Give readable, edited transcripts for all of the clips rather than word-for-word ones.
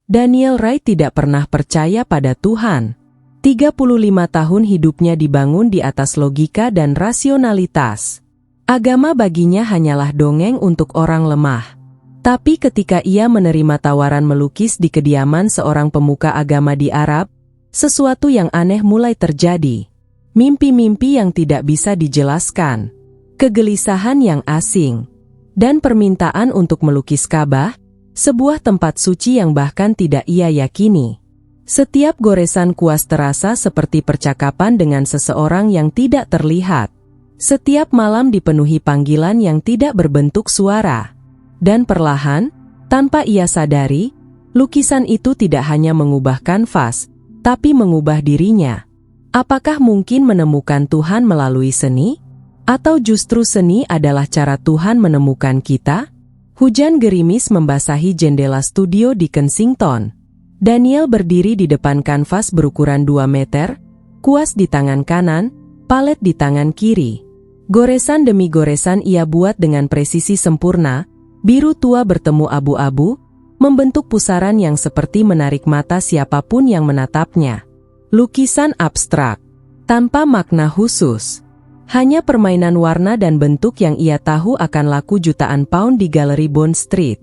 Daniel Wright tidak pernah percaya pada Tuhan. 35 tahun hidupnya dibangun di atas logika dan rasionalitas. Agama baginya hanyalah dongeng untuk orang lemah. Tapi ketika ia menerima tawaran melukis di kediaman seorang pemuka agama di Arab, sesuatu yang aneh mulai terjadi. Mimpi-mimpi yang tidak bisa dijelaskan, kegelisahan yang asing, dan permintaan untuk melukis Ka'bah, sebuah tempat suci yang bahkan tidak ia yakini. Setiap goresan kuas terasa seperti percakapan dengan seseorang yang tidak terlihat. Setiap malam dipenuhi panggilan yang tidak berbentuk suara. Dan perlahan, tanpa ia sadari, lukisan itu tidak hanya mengubah kanvas, tapi mengubah dirinya. Apakah mungkin menemukan Tuhan melalui seni? Atau justru seni adalah cara Tuhan menemukan kita? Hujan gerimis membasahi jendela studio di Kensington. Daniel berdiri di depan kanvas berukuran 2 meter, kuas di tangan kanan, palet di tangan kiri. Goresan demi goresan ia buat dengan presisi sempurna, biru tua bertemu abu-abu, membentuk pusaran yang seperti menarik mata siapapun yang menatapnya. Lukisan abstrak, tanpa makna khusus. Hanya permainan warna dan bentuk yang ia tahu akan laku jutaan pound di galeri Bond Street.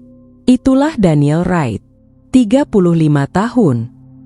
Itulah Daniel Wright. 35 tahun.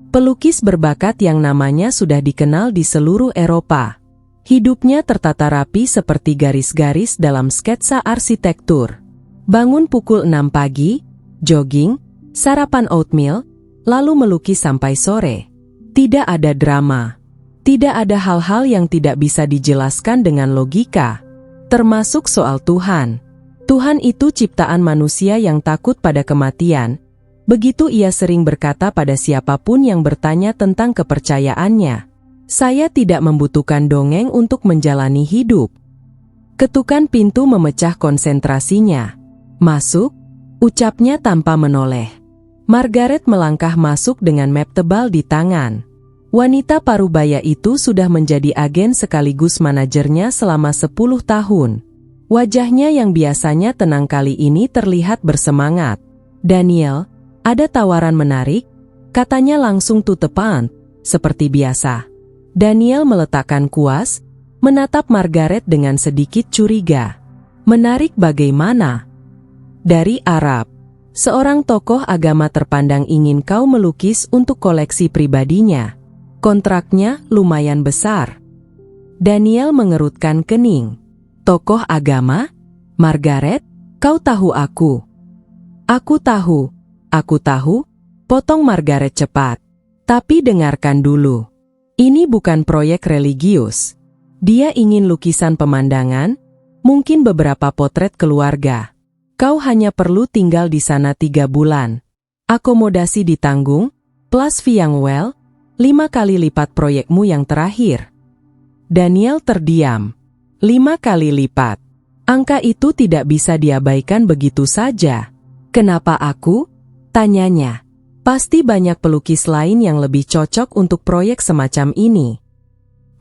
Pelukis berbakat yang namanya sudah dikenal di seluruh Eropa. Hidupnya tertata rapi seperti garis-garis dalam sketsa arsitektur. Bangun pukul 6 pagi, jogging, sarapan oatmeal, lalu melukis sampai sore. Tidak ada drama. Tidak ada hal-hal yang tidak bisa dijelaskan dengan logika, termasuk soal Tuhan. Tuhan itu ciptaan manusia yang takut pada kematian. Begitu ia sering berkata pada siapapun yang bertanya tentang kepercayaannya. Saya tidak membutuhkan dongeng untuk menjalani hidup. Ketukan pintu memecah konsentrasinya. Masuk, ucapnya tanpa menoleh. Margaret melangkah masuk dengan map tebal di tangan. Wanita parubaya itu sudah menjadi agen sekaligus manajernya selama 10 tahun. Wajahnya yang biasanya tenang kali ini terlihat bersemangat. Daniel, ada tawaran menarik, katanya langsung to the point, seperti biasa. Daniel meletakkan kuas, menatap Margaret dengan sedikit curiga. Menarik bagaimana? Dari Arab. Seorang tokoh agama terpandang ingin kau melukis untuk koleksi pribadinya. Kontraknya lumayan besar. Daniel mengerutkan kening. Tokoh agama? Margaret, kau tahu aku. Aku tahu, potong Margaret cepat. Tapi dengarkan dulu. Ini bukan proyek religius. Dia ingin lukisan pemandangan, mungkin beberapa potret keluarga. Kau hanya perlu tinggal di sana 3 bulan. Akomodasi ditanggung, plus fee yang 5 kali lipat proyekmu yang terakhir. Daniel terdiam. 5 kali lipat. Angka itu tidak bisa diabaikan begitu saja. Kenapa aku? Tanyanya. Pasti banyak pelukis lain yang lebih cocok untuk proyek semacam ini.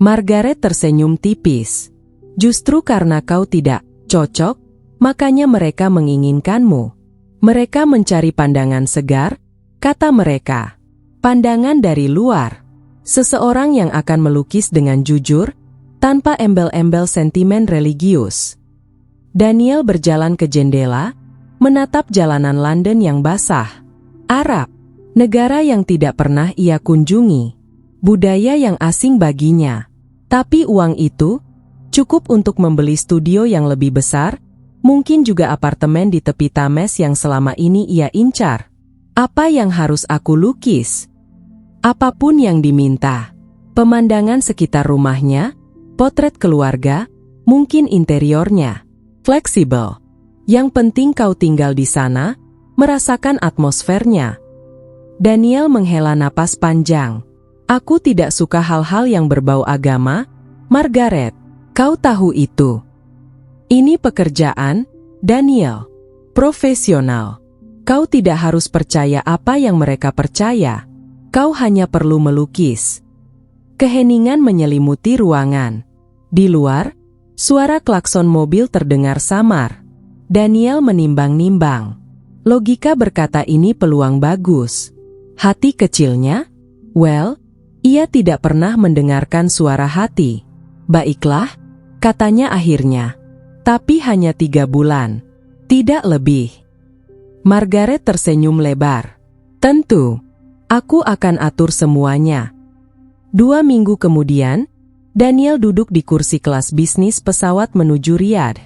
Margaret tersenyum tipis. Justru karena kau tidak cocok, makanya mereka menginginkanmu. Mereka mencari pandangan segar, kata mereka. Pandangan dari luar. Seseorang yang akan melukis dengan jujur, tanpa embel-embel sentimen religius. Daniel berjalan ke jendela, menatap jalanan London yang basah. Arab, negara yang tidak pernah ia kunjungi. Budaya yang asing baginya. Tapi uang itu cukup untuk membeli studio yang lebih besar, mungkin juga apartemen di tepi Thames yang selama ini ia incar. Apa yang harus aku lukis? Apapun yang diminta. Pemandangan sekitar rumahnya, potret keluarga, mungkin interiornya. Fleksibel. Yang penting kau tinggal di sana, merasakan atmosfernya. Daniel menghela napas panjang. Aku tidak suka hal-hal yang berbau agama, Margaret. Kau tahu itu. Ini pekerjaan, Daniel. Profesional. Kau tidak harus percaya apa yang mereka percaya. Kau hanya perlu melukis. Keheningan menyelimuti ruangan. Di luar, suara klakson mobil terdengar samar. Daniel menimbang-nimbang. Logika berkata ini peluang bagus. Hati kecilnya? Well, ia tidak pernah mendengarkan suara hati. Baiklah, katanya akhirnya. Tapi hanya 3 bulan. Tidak lebih. Margaret tersenyum lebar. Tentu, aku akan atur semuanya. 2 minggu kemudian, Daniel duduk di kursi kelas bisnis pesawat menuju Riyadh.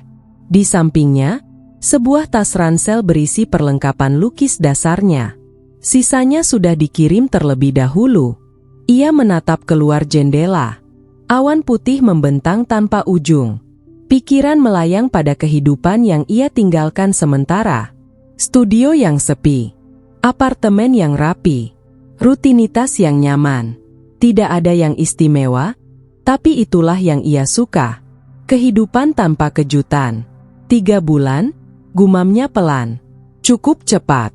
Di sampingnya, sebuah tas ransel berisi perlengkapan lukis dasarnya. Sisanya sudah dikirim terlebih dahulu. Ia menatap keluar jendela. Awan putih membentang tanpa ujung. Pikiran melayang pada kehidupan yang ia tinggalkan sementara. Studio yang sepi. Apartemen yang rapi. Rutinitas yang nyaman. Tidak ada yang istimewa, tapi itulah yang ia suka. Kehidupan tanpa kejutan. 3 bulan, gumamnya pelan. Cukup cepat.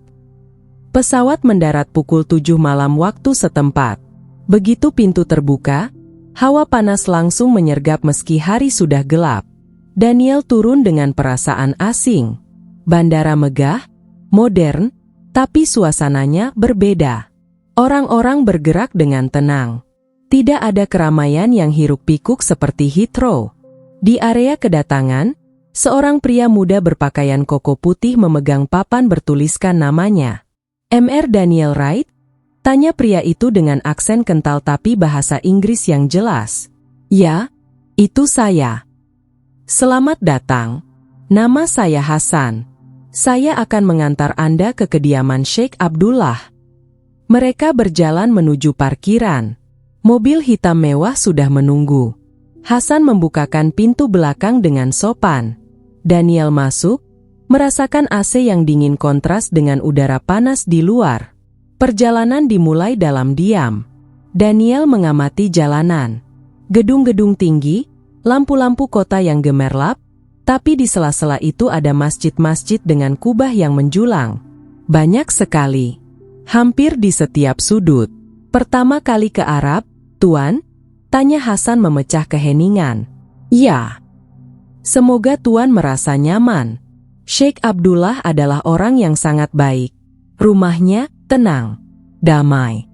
Pesawat mendarat pukul 7 malam waktu setempat. Begitu pintu terbuka, hawa panas langsung menyergap meski hari sudah gelap. Daniel turun dengan perasaan asing. Bandara megah, modern, tapi suasananya berbeda. Orang-orang bergerak dengan tenang. Tidak ada keramaian yang hiruk-pikuk seperti Heathrow. Di area kedatangan, seorang pria muda berpakaian koko putih memegang papan bertuliskan namanya. Mr. Daniel Wright? Tanya pria itu dengan aksen kental tapi bahasa Inggris yang jelas. Ya, itu saya. Selamat datang. Nama saya Hasan. Saya akan mengantar Anda ke kediaman Sheikh Abdullah. Mereka berjalan menuju parkiran. Mobil hitam mewah sudah menunggu. Hasan membukakan pintu belakang dengan sopan. Daniel masuk, merasakan AC yang dingin kontras dengan udara panas di luar. Perjalanan dimulai dalam diam. Daniel mengamati jalanan. Gedung-gedung tinggi, lampu-lampu kota yang gemerlap, tapi di sela-sela itu ada masjid-masjid dengan kubah yang menjulang. Banyak sekali. Hampir di setiap sudut. Pertama kali ke Arab, Tuan? Tanya Hasan memecah keheningan. Ya. Semoga Tuan merasa nyaman. Sheikh Abdullah adalah orang yang sangat baik. Rumahnya tenang, damai.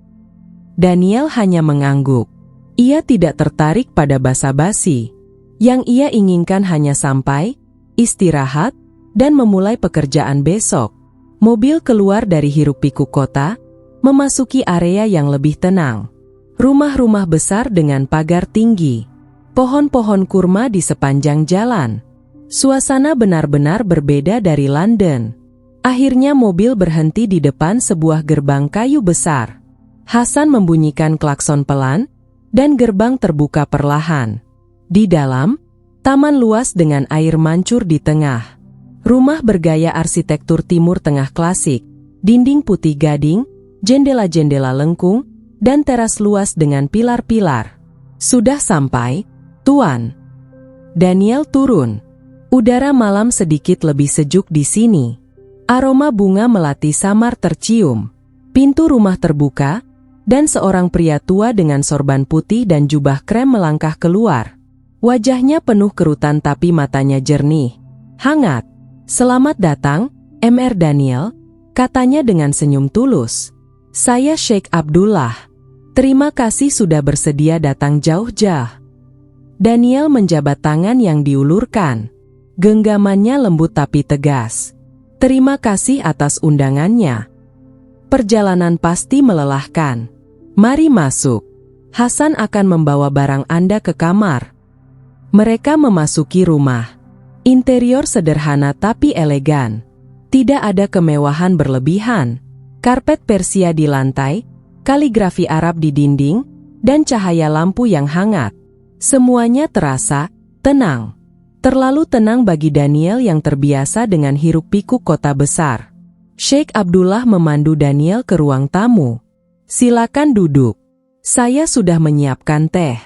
Daniel hanya mengangguk. Ia tidak tertarik pada basa-basi. Yang ia inginkan hanya sampai, istirahat, dan memulai pekerjaan besok. Mobil keluar dari hiruk-pikuk kota, memasuki area yang lebih tenang. Rumah-rumah besar dengan pagar tinggi. Pohon-pohon kurma di sepanjang jalan. Suasana benar-benar berbeda dari London. Akhirnya mobil berhenti di depan sebuah gerbang kayu besar. Hasan membunyikan klakson pelan, dan gerbang terbuka perlahan. Di dalam, taman luas dengan air mancur di tengah. Rumah bergaya arsitektur Timur Tengah klasik, dinding putih gading, jendela-jendela lengkung, dan teras luas dengan pilar-pilar. Sudah sampai, Tuan. Daniel turun. Udara malam sedikit lebih sejuk di sini. Aroma bunga melati samar tercium. Pintu rumah terbuka, dan seorang pria tua dengan sorban putih dan jubah krem melangkah keluar. Wajahnya penuh kerutan tapi matanya jernih. Hangat. Selamat datang, Mr. Daniel, katanya dengan senyum tulus. Saya Sheikh Abdullah. Terima kasih sudah bersedia datang jauh-jauh. Daniel menjabat tangan yang diulurkan. Genggamannya lembut tapi tegas. Terima kasih atas undangannya. Perjalanan pasti melelahkan. Mari masuk. Hasan akan membawa barang Anda ke kamar. Mereka memasuki rumah. Interior sederhana tapi elegan. Tidak ada kemewahan berlebihan. Karpet Persia di lantai, kaligrafi Arab di dinding, dan cahaya lampu yang hangat. Semuanya terasa tenang. Terlalu tenang bagi Daniel yang terbiasa dengan hiruk-pikuk kota besar. Sheikh Abdullah memandu Daniel ke ruang tamu. Silakan duduk. Saya sudah menyiapkan teh.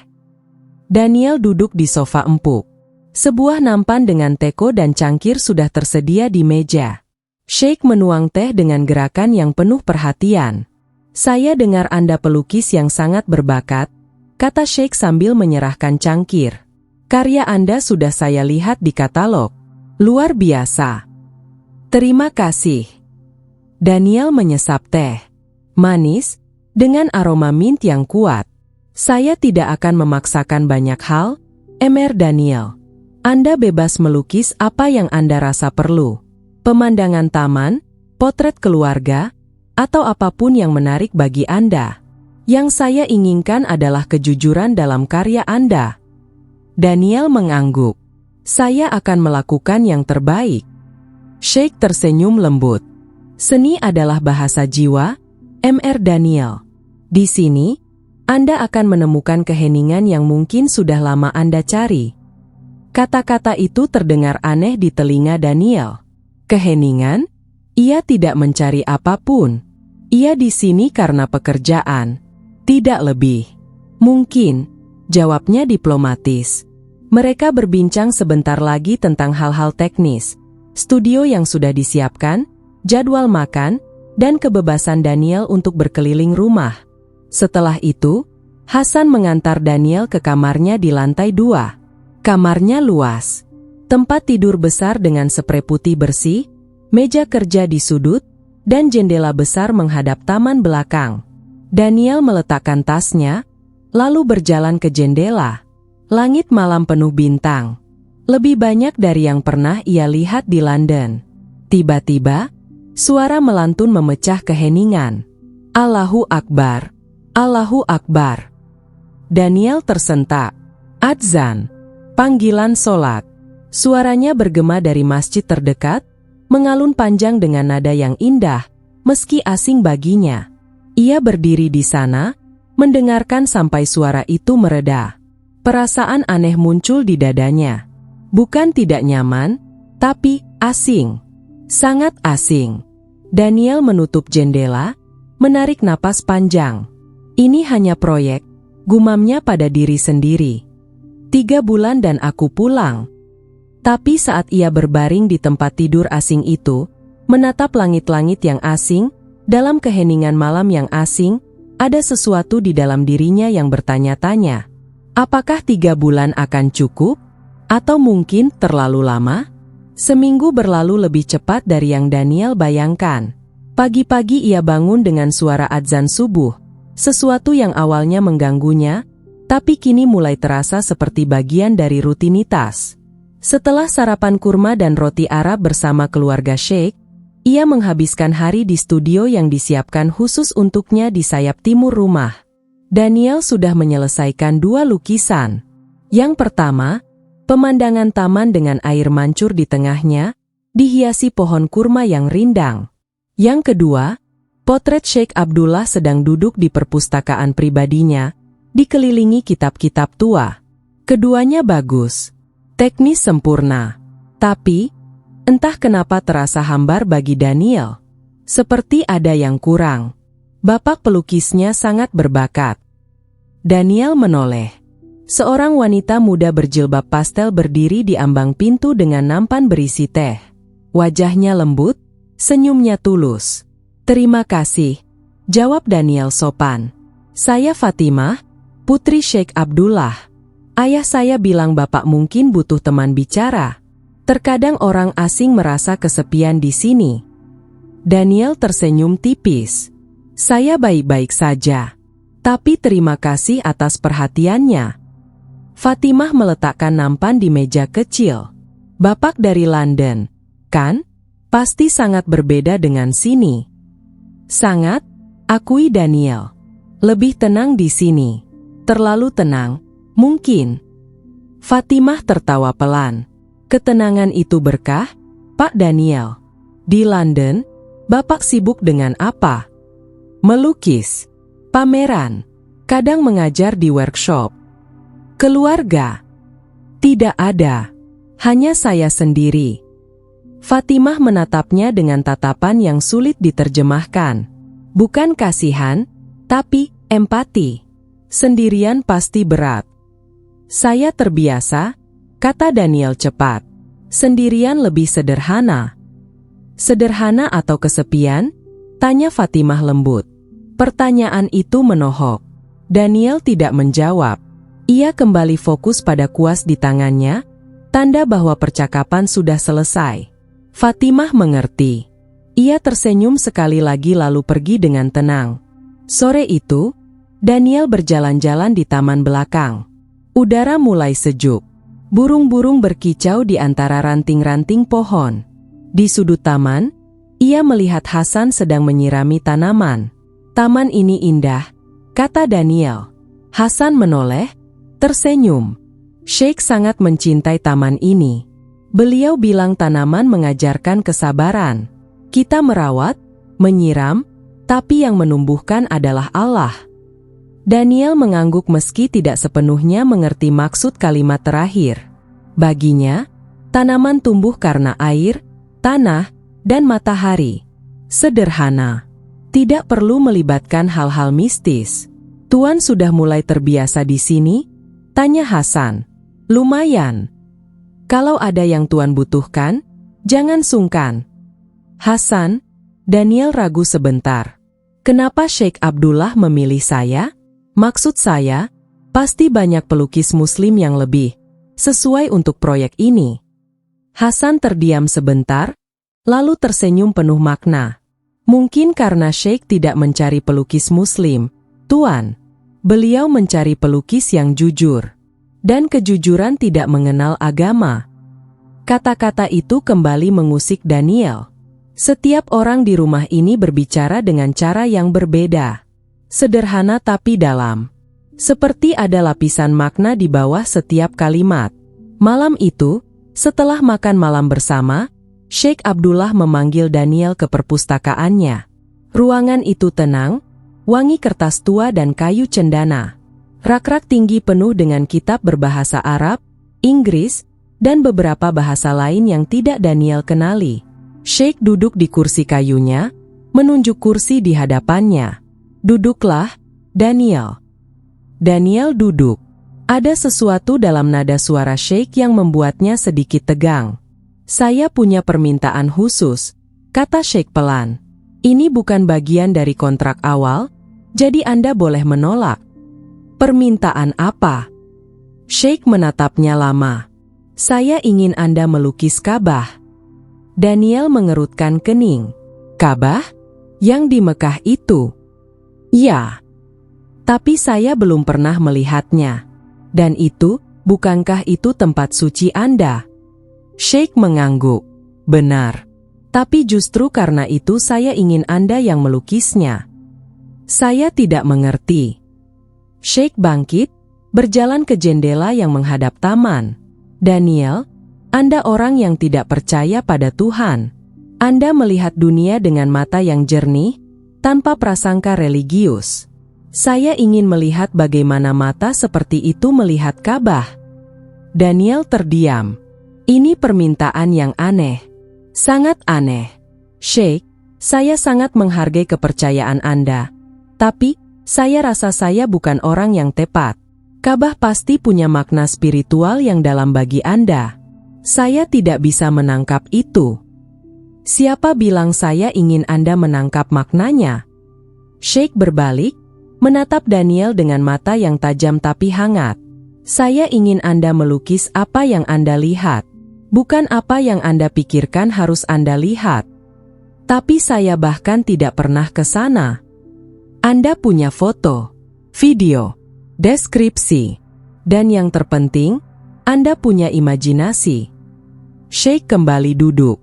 Daniel duduk di sofa empuk. Sebuah nampan dengan teko dan cangkir sudah tersedia di meja. Sheikh menuang teh dengan gerakan yang penuh perhatian. Saya dengar Anda pelukis yang sangat berbakat, kata Sheikh sambil menyerahkan cangkir. Karya Anda sudah saya lihat di katalog. Luar biasa. Terima kasih. Daniel menyesap teh. manis, dengan aroma mint yang kuat. Saya tidak akan memaksakan banyak hal, Mr. Daniel. Anda bebas melukis apa yang Anda rasa perlu. Pemandangan taman, potret keluarga, atau apapun yang menarik bagi Anda. Yang saya inginkan adalah kejujuran dalam karya Anda. Daniel mengangguk. Saya akan melakukan yang terbaik. Sheikh tersenyum lembut. Seni adalah bahasa jiwa, Mr. Daniel. Di sini, Anda akan menemukan keheningan yang mungkin sudah lama Anda cari. Kata-kata itu terdengar aneh di telinga Daniel. Keheningan? Ia tidak mencari apapun. Ia di sini karena pekerjaan. Tidak lebih. Mungkin, jawabnya diplomatis. Mereka berbincang sebentar lagi tentang hal-hal teknis, studio yang sudah disiapkan, jadwal makan, dan kebebasan Daniel untuk berkeliling rumah. Setelah itu, Hasan mengantar Daniel ke kamarnya di lantai 2. Kamarnya luas. Tempat tidur besar dengan sprei putih bersih, meja kerja di sudut, dan jendela besar menghadap taman belakang. Daniel meletakkan tasnya, lalu berjalan ke jendela. Langit malam penuh bintang. Lebih banyak dari yang pernah ia lihat di London. Tiba-tiba, suara melantun memecah keheningan. Allahu Akbar. Allahu Akbar. Daniel tersentak. Adzan. Panggilan solat. Suaranya bergema dari masjid terdekat, mengalun panjang dengan nada yang indah, meski asing baginya. Ia berdiri di sana, mendengarkan sampai suara itu mereda. Perasaan aneh muncul di dadanya. Bukan tidak nyaman, tapi asing. Sangat asing. Daniel menutup jendela, menarik napas panjang. Ini hanya proyek, gumamnya pada diri sendiri. 3 bulan dan aku pulang. Tapi saat ia berbaring di tempat tidur asing itu, menatap langit-langit yang asing, dalam keheningan malam yang asing, ada sesuatu di dalam dirinya yang bertanya-tanya. Apakah 3 bulan akan cukup? Atau mungkin terlalu lama? Seminggu berlalu lebih cepat dari yang Daniel bayangkan. Pagi-pagi ia bangun dengan suara adzan subuh, sesuatu yang awalnya mengganggunya, tapi kini mulai terasa seperti bagian dari rutinitas. Setelah sarapan kurma dan roti Arab bersama keluarga Sheikh, ia menghabiskan hari di studio yang disiapkan khusus untuknya di sayap timur rumah. Daniel sudah menyelesaikan 2 lukisan. Yang pertama, pemandangan taman dengan air mancur di tengahnya, dihiasi pohon kurma yang rindang. Yang kedua, potret Sheikh Abdullah sedang duduk di perpustakaan pribadinya, dikelilingi kitab-kitab tua. Keduanya bagus, teknis sempurna. Tapi, entah kenapa terasa hambar bagi Daniel. Seperti ada yang kurang. Bapak pelukisnya sangat berbakat. Daniel menoleh. Seorang wanita muda berjilbab pastel berdiri di ambang pintu dengan nampan berisi teh. Wajahnya lembut, senyumnya tulus. Terima kasih, jawab Daniel sopan. Saya Fatimah, putri Sheikh Abdullah. Ayah saya bilang bapak mungkin butuh teman bicara. Terkadang orang asing merasa kesepian di sini. Daniel tersenyum tipis. Saya baik-baik saja. Tapi terima kasih atas perhatiannya. Fatimah meletakkan nampan di meja kecil. Bapak dari London, kan? Pasti sangat berbeda dengan sini. Sangat, akui Daniel. Lebih tenang di sini. Terlalu tenang, mungkin. Fatimah tertawa pelan. Ketenangan itu berkah, Pak Daniel. Di London, Bapak sibuk dengan apa? Melukis, pameran, kadang mengajar di workshop. Keluarga? Tidak ada, hanya saya sendiri. Fatimah menatapnya dengan tatapan yang sulit diterjemahkan. Bukan kasihan, tapi empati. Sendirian pasti berat. Saya terbiasa, kata Daniel cepat. Sendirian lebih sederhana. Sederhana atau kesepian? Tanya Fatimah lembut. Pertanyaan itu menohok. Daniel tidak menjawab. Ia kembali fokus pada kuas di tangannya, tanda bahwa percakapan sudah selesai. Fatimah mengerti. Ia tersenyum sekali lagi lalu pergi dengan tenang. Sore itu, Daniel berjalan-jalan di taman belakang. Udara mulai sejuk. Burung-burung berkicau di antara ranting-ranting pohon. Di sudut taman, ia melihat Hasan sedang menyirami tanaman. "Taman ini indah," kata Daniel. Hasan menoleh, tersenyum. Sheikh sangat mencintai taman ini. Beliau bilang tanaman mengajarkan kesabaran. Kita merawat, menyiram, tapi yang menumbuhkan adalah Allah. Daniel mengangguk meski tidak sepenuhnya mengerti maksud kalimat terakhir. Baginya, tanaman tumbuh karena air, tanah, dan matahari. Sederhana. Tidak perlu melibatkan hal-hal mistis. "Tuan sudah mulai terbiasa di sini?" tanya Hasan. "Lumayan. Kalau ada yang Tuan butuhkan, jangan sungkan." "Hasan," Daniel ragu sebentar. "Kenapa Sheikh Abdullah memilih saya? Maksud saya, pasti banyak pelukis muslim yang lebih sesuai untuk proyek ini." Hasan terdiam sebentar, lalu tersenyum penuh makna. "Mungkin karena Sheikh tidak mencari pelukis muslim, Tuan. Beliau mencari pelukis yang jujur. Dan kejujuran tidak mengenal agama." Kata-kata itu kembali mengusik Daniel. Setiap orang di rumah ini berbicara dengan cara yang berbeda. Sederhana tapi dalam. Seperti ada lapisan makna di bawah setiap kalimat. Malam itu, setelah makan malam bersama, Sheikh Abdullah memanggil Daniel ke perpustakaannya. Ruangan itu tenang, wangi kertas tua dan kayu cendana. Rak-rak tinggi penuh dengan kitab berbahasa Arab, Inggris, dan beberapa bahasa lain yang tidak Daniel kenali. Sheikh duduk di kursi kayunya, menunjuk kursi di hadapannya. "Duduklah, Daniel." Daniel duduk. Ada sesuatu dalam nada suara Sheikh yang membuatnya sedikit tegang. "Saya punya permintaan khusus," kata Sheikh pelan. "Ini bukan bagian dari kontrak awal, jadi Anda boleh menolak." "Permintaan apa?" Sheikh menatapnya lama. "Saya ingin Anda melukis Ka'bah." Daniel mengerutkan kening. "Ka'bah? Yang di Mekah itu?" "Ya. Tapi saya belum pernah melihatnya. Dan itu, bukankah itu tempat suci Anda?" Sheikh mengangguk. "Benar. Tapi justru karena itu saya ingin Anda yang melukisnya." "Saya tidak mengerti." Sheikh bangkit, berjalan ke jendela yang menghadap taman. "Daniel, Anda orang yang tidak percaya pada Tuhan. Anda melihat dunia dengan mata yang jernih, tanpa prasangka religius. Saya ingin melihat bagaimana mata seperti itu melihat Ka'bah." Daniel terdiam. Ini permintaan yang aneh. Sangat aneh. "Sheikh, saya sangat menghargai kepercayaan Anda. Tapi, saya rasa saya bukan orang yang tepat. Ka'bah pasti punya makna spiritual yang dalam bagi Anda. Saya tidak bisa menangkap itu." "Siapa bilang saya ingin Anda menangkap maknanya?" Sheikh berbalik, menatap Daniel dengan mata yang tajam tapi hangat. "Saya ingin Anda melukis apa yang Anda lihat. Bukan apa yang Anda pikirkan harus Anda lihat. Tapi saya bahkan tidak pernah ke sana. Anda punya foto, video, deskripsi, dan yang terpenting, Anda punya imajinasi." Sheikh kembali duduk.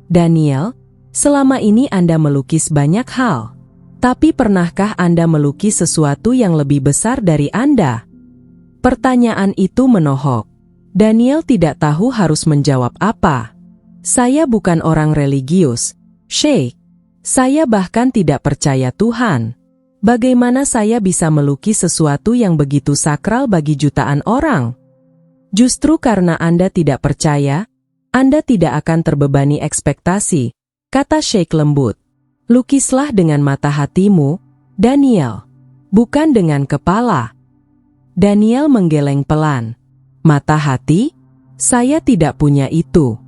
"Daniel, selama ini Anda melukis banyak hal. Tapi pernahkah Anda melukis sesuatu yang lebih besar dari Anda?" Pertanyaan itu menohok. Daniel tidak tahu harus menjawab apa. "Saya bukan orang religius, Sheikh. Saya bahkan tidak percaya Tuhan. Bagaimana saya bisa melukis sesuatu yang begitu sakral bagi jutaan orang?" "Justru karena Anda tidak percaya, Anda tidak akan terbebani ekspektasi," kata Sheikh lembut. "Lukislah dengan mata hatimu, Daniel. Bukan dengan kepala." Daniel menggeleng pelan. "Mata hati? Saya tidak punya itu."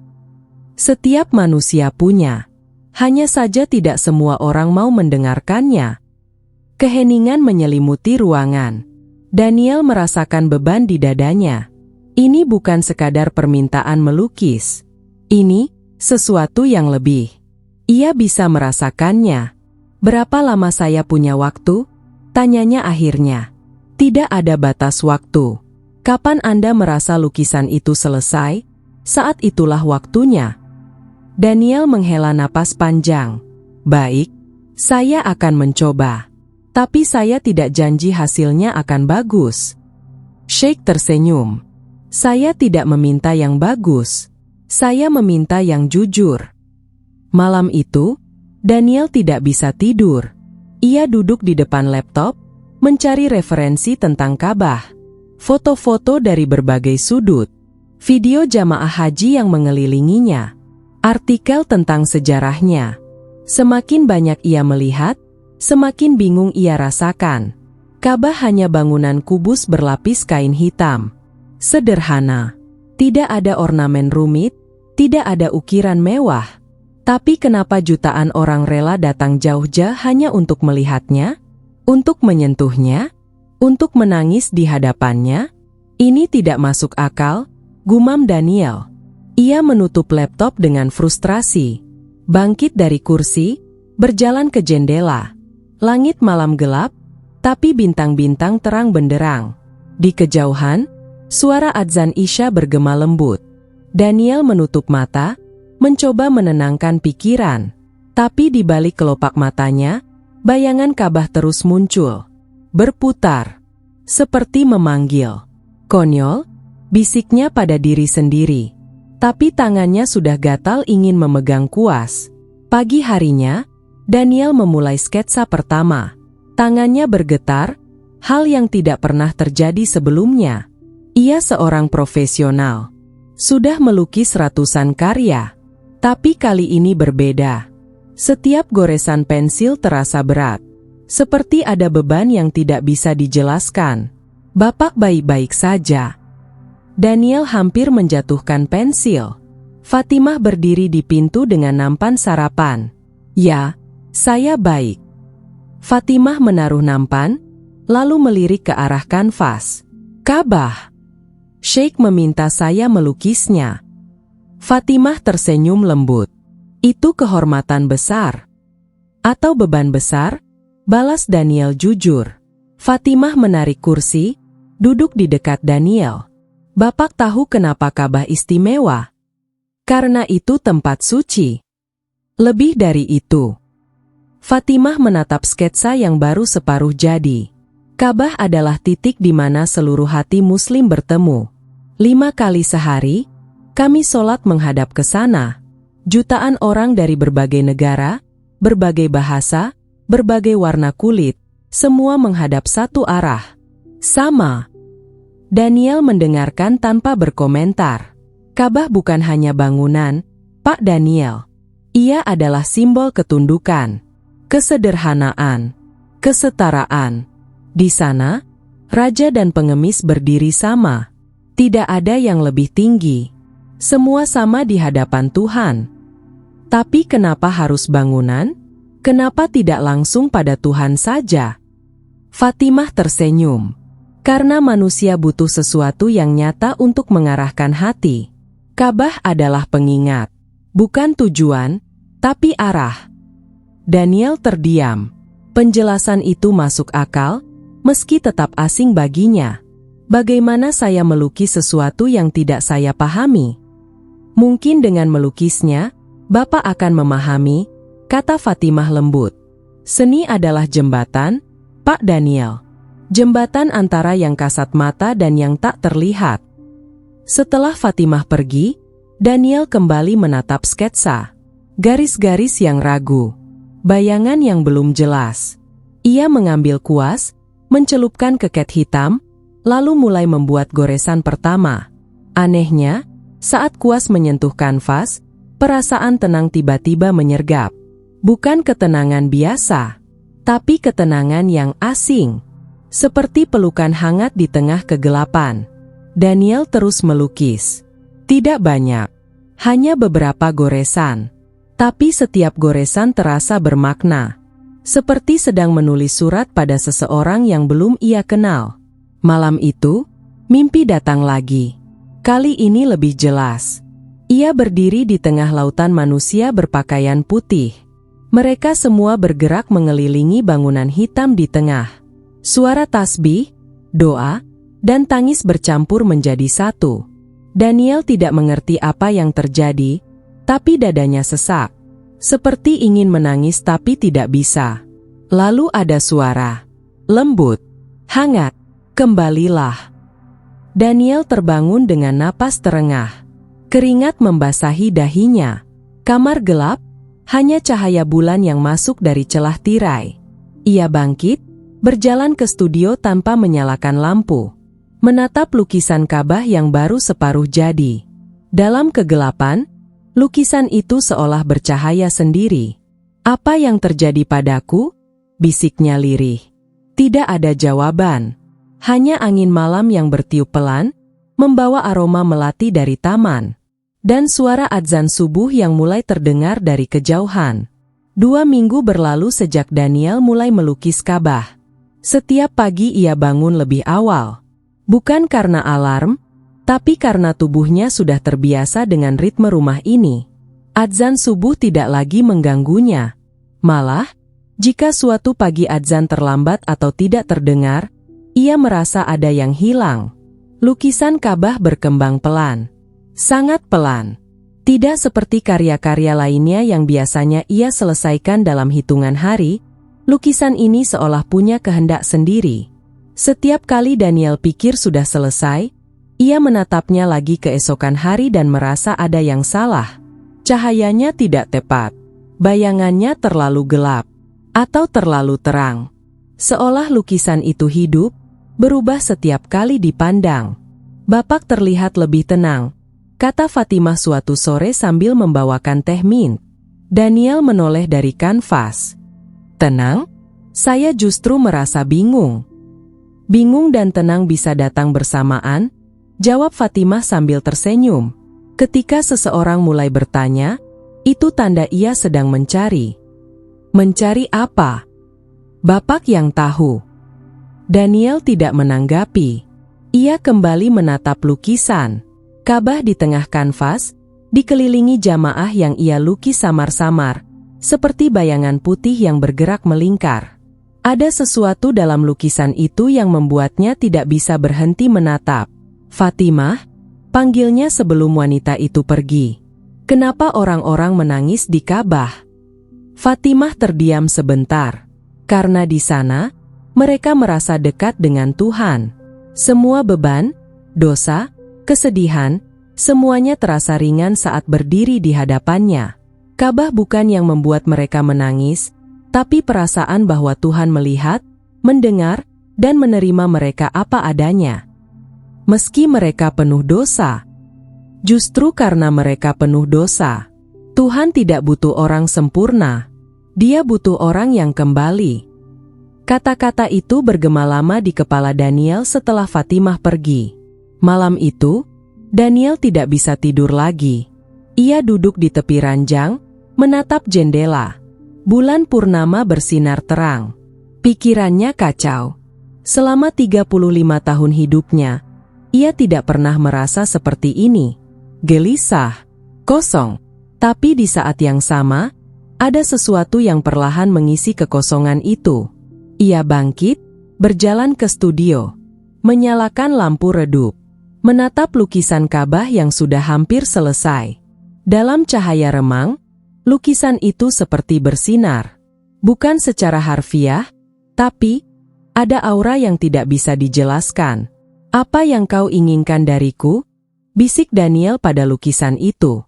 "Setiap manusia punya. Hanya saja tidak semua orang mau mendengarkannya." Keheningan menyelimuti ruangan. Daniel merasakan beban di dadanya. Ini bukan sekadar permintaan melukis. Ini sesuatu yang lebih. Ia bisa merasakannya. "Berapa lama saya punya waktu?" Tanyanya akhirnya. Tidak ada batas waktu. Kapan Anda merasa lukisan itu selesai? Saat itulah waktunya. Daniel menghela napas panjang. Baik, saya akan mencoba. Tapi saya tidak janji hasilnya akan bagus. Sheikh tersenyum. Saya tidak meminta yang bagus. Saya meminta yang jujur. Malam itu, Daniel tidak bisa tidur. Ia duduk di depan laptop, mencari referensi tentang Ka'bah. Foto-foto dari berbagai sudut. Video jamaah haji yang mengelilinginya. Artikel tentang sejarahnya. Semakin banyak ia melihat, semakin bingung ia rasakan. Ka'bah hanya bangunan kubus berlapis kain hitam. Sederhana. Tidak ada ornamen rumit, tidak ada ukiran mewah. Tapi kenapa jutaan orang rela datang jauh-jauh hanya untuk melihatnya? Untuk menyentuhnya? Untuk menangis di hadapannya? Ini tidak masuk akal, gumam Daniel. Ia menutup laptop dengan frustrasi. Bangkit dari kursi, berjalan ke jendela. Langit malam gelap, tapi bintang-bintang terang benderang. Di kejauhan, suara adzan Isya bergema lembut. Daniel menutup mata, mencoba menenangkan pikiran. Tapi di balik kelopak matanya, bayangan Ka'bah terus muncul. Berputar. Seperti memanggil. Konyol, bisiknya pada diri sendiri. Tapi tangannya sudah gatal ingin memegang kuas. Pagi harinya, Daniel memulai sketsa pertama. Tangannya bergetar, hal yang tidak pernah terjadi sebelumnya. Ia seorang profesional. Sudah melukis ratusan karya. Tapi kali ini berbeda. Setiap goresan pensil terasa berat. Seperti ada beban yang tidak bisa dijelaskan. Bapak baik-baik saja. Daniel hampir menjatuhkan pensil. Fatimah berdiri di pintu dengan nampan sarapan. Ya, saya baik. Fatimah menaruh nampan, lalu melirik ke arah kanvas. Ka'bah. Sheikh meminta saya melukisnya. Fatimah tersenyum lembut. Itu kehormatan besar. Atau beban besar? Balas Daniel jujur. Fatimah menarik kursi, duduk di dekat Daniel. Bapak tahu kenapa Ka'bah istimewa? Karena itu tempat suci. Lebih dari itu. Fatimah menatap sketsa yang baru separuh jadi. Ka'bah adalah titik di mana seluruh hati Muslim bertemu. 5 kali sehari, kami sholat menghadap ke sana. Jutaan orang dari berbagai negara, berbagai bahasa, berbagai warna kulit, semua menghadap satu arah. Sama. Daniel mendengarkan tanpa berkomentar. Ka'bah bukan hanya bangunan, Pak Daniel. Ia adalah simbol ketundukan, kesederhanaan, kesetaraan. Di sana, raja dan pengemis berdiri sama. Tidak ada yang lebih tinggi. Semua sama di hadapan Tuhan. Tapi kenapa harus bangunan? Kenapa tidak langsung pada Tuhan saja? Fatimah tersenyum. Karena manusia butuh sesuatu yang nyata untuk mengarahkan hati. Ka'bah adalah pengingat. Bukan tujuan, tapi arah. Daniel terdiam. Penjelasan itu masuk akal, meski tetap asing baginya. Bagaimana saya melukis sesuatu yang tidak saya pahami? Mungkin dengan melukisnya, Bapak akan memahami, kata Fatimah lembut. Seni adalah jembatan, Pak Daniel. Jembatan antara yang kasat mata dan yang tak terlihat. Setelah Fatimah pergi, Daniel kembali menatap sketsa. Garis-garis yang ragu. Bayangan yang belum jelas. Ia mengambil kuas, mencelupkan ke cat hitam, lalu mulai membuat goresan pertama. Anehnya, saat kuas menyentuh kanvas, perasaan tenang tiba-tiba menyergap. Bukan ketenangan biasa, tapi ketenangan yang asing. Seperti pelukan hangat di tengah kegelapan. Daniel terus melukis. Tidak banyak, hanya beberapa goresan. Tapi setiap goresan terasa bermakna. Seperti sedang menulis surat pada seseorang yang belum ia kenal. Malam itu, mimpi datang lagi. Kali ini lebih jelas. Ia berdiri di tengah lautan manusia berpakaian putih. Mereka semua bergerak mengelilingi bangunan hitam di tengah. Suara tasbih, doa, dan tangis bercampur menjadi satu. Daniel tidak mengerti apa yang terjadi, tapi dadanya sesak. Seperti ingin menangis tapi tidak bisa. Lalu ada suara lembut, hangat, kembalilah. Daniel terbangun dengan napas terengah. Keringat membasahi dahinya. Kamar gelap, hanya cahaya bulan yang masuk dari celah tirai. Ia bangkit, berjalan ke studio tanpa menyalakan lampu. Menatap lukisan Ka'bah yang baru separuh jadi. Dalam kegelapan, lukisan itu seolah bercahaya sendiri. "Apa yang terjadi padaku?" bisiknya lirih. Tidak ada jawaban. Hanya angin malam yang bertiup pelan, membawa aroma melati dari taman. Dan suara adzan subuh yang mulai terdengar dari kejauhan. 2 minggu berlalu sejak Daniel mulai melukis Ka'bah. Setiap pagi ia bangun lebih awal. Bukan karena alarm, tapi karena tubuhnya sudah terbiasa dengan ritme rumah ini. Adzan subuh tidak lagi mengganggunya. Malah, jika suatu pagi adzan terlambat atau tidak terdengar, ia merasa ada yang hilang. Lukisan Ka'bah berkembang pelan. Sangat pelan. Tidak seperti karya-karya lainnya yang biasanya ia selesaikan dalam hitungan hari, lukisan ini seolah punya kehendak sendiri. Setiap kali Daniel pikir sudah selesai, ia menatapnya lagi keesokan hari dan merasa ada yang salah. Cahayanya tidak tepat. Bayangannya terlalu gelap. Atau terlalu terang. Seolah lukisan itu hidup, berubah setiap kali dipandang. "Bapak terlihat lebih tenang," kata Fatimah suatu sore sambil membawakan teh mint. Daniel menoleh dari kanvas. "Tenang? Saya justru merasa bingung." "Bingung dan tenang bisa datang bersamaan," jawab Fatimah sambil tersenyum. Ketika seseorang mulai bertanya, itu tanda ia sedang mencari. "Mencari apa?" "Bapak yang tahu." Daniel tidak menanggapi. Ia kembali menatap lukisan. Ka'bah di tengah kanvas, dikelilingi jamaah yang ia lukis samar-samar, seperti bayangan putih yang bergerak melingkar. Ada sesuatu dalam lukisan itu yang membuatnya tidak bisa berhenti menatap. "Fatimah," panggilnya sebelum wanita itu pergi. "Kenapa orang-orang menangis di Ka'bah?" Fatimah terdiam sebentar. Karena di sana, mereka merasa dekat dengan Tuhan. Semua beban, dosa, kesedihan, semuanya terasa ringan saat berdiri di hadapannya. Ka'bah bukan yang membuat mereka menangis, tapi perasaan bahwa Tuhan melihat, mendengar, dan menerima mereka apa adanya. Meski mereka penuh dosa. Justru karena mereka penuh dosa, Tuhan tidak butuh orang sempurna. Dia butuh orang yang kembali. Kata-kata itu bergema lama di kepala Daniel setelah Fatimah pergi. Malam itu, Daniel tidak bisa tidur lagi. Ia duduk di tepi ranjang, menatap jendela. Bulan purnama bersinar terang. Pikirannya kacau. Selama 35 tahun hidupnya, ia tidak pernah merasa seperti ini. Gelisah, kosong. Tapi di saat yang sama, ada sesuatu yang perlahan mengisi kekosongan itu. Ia bangkit, berjalan ke studio, menyalakan lampu redup, menatap lukisan Ka'bah yang sudah hampir selesai. Dalam cahaya remang, lukisan itu seperti bersinar. Bukan secara harfiah, tapi ada aura yang tidak bisa dijelaskan. "Apa yang kau inginkan dariku?" bisik Daniel pada lukisan itu.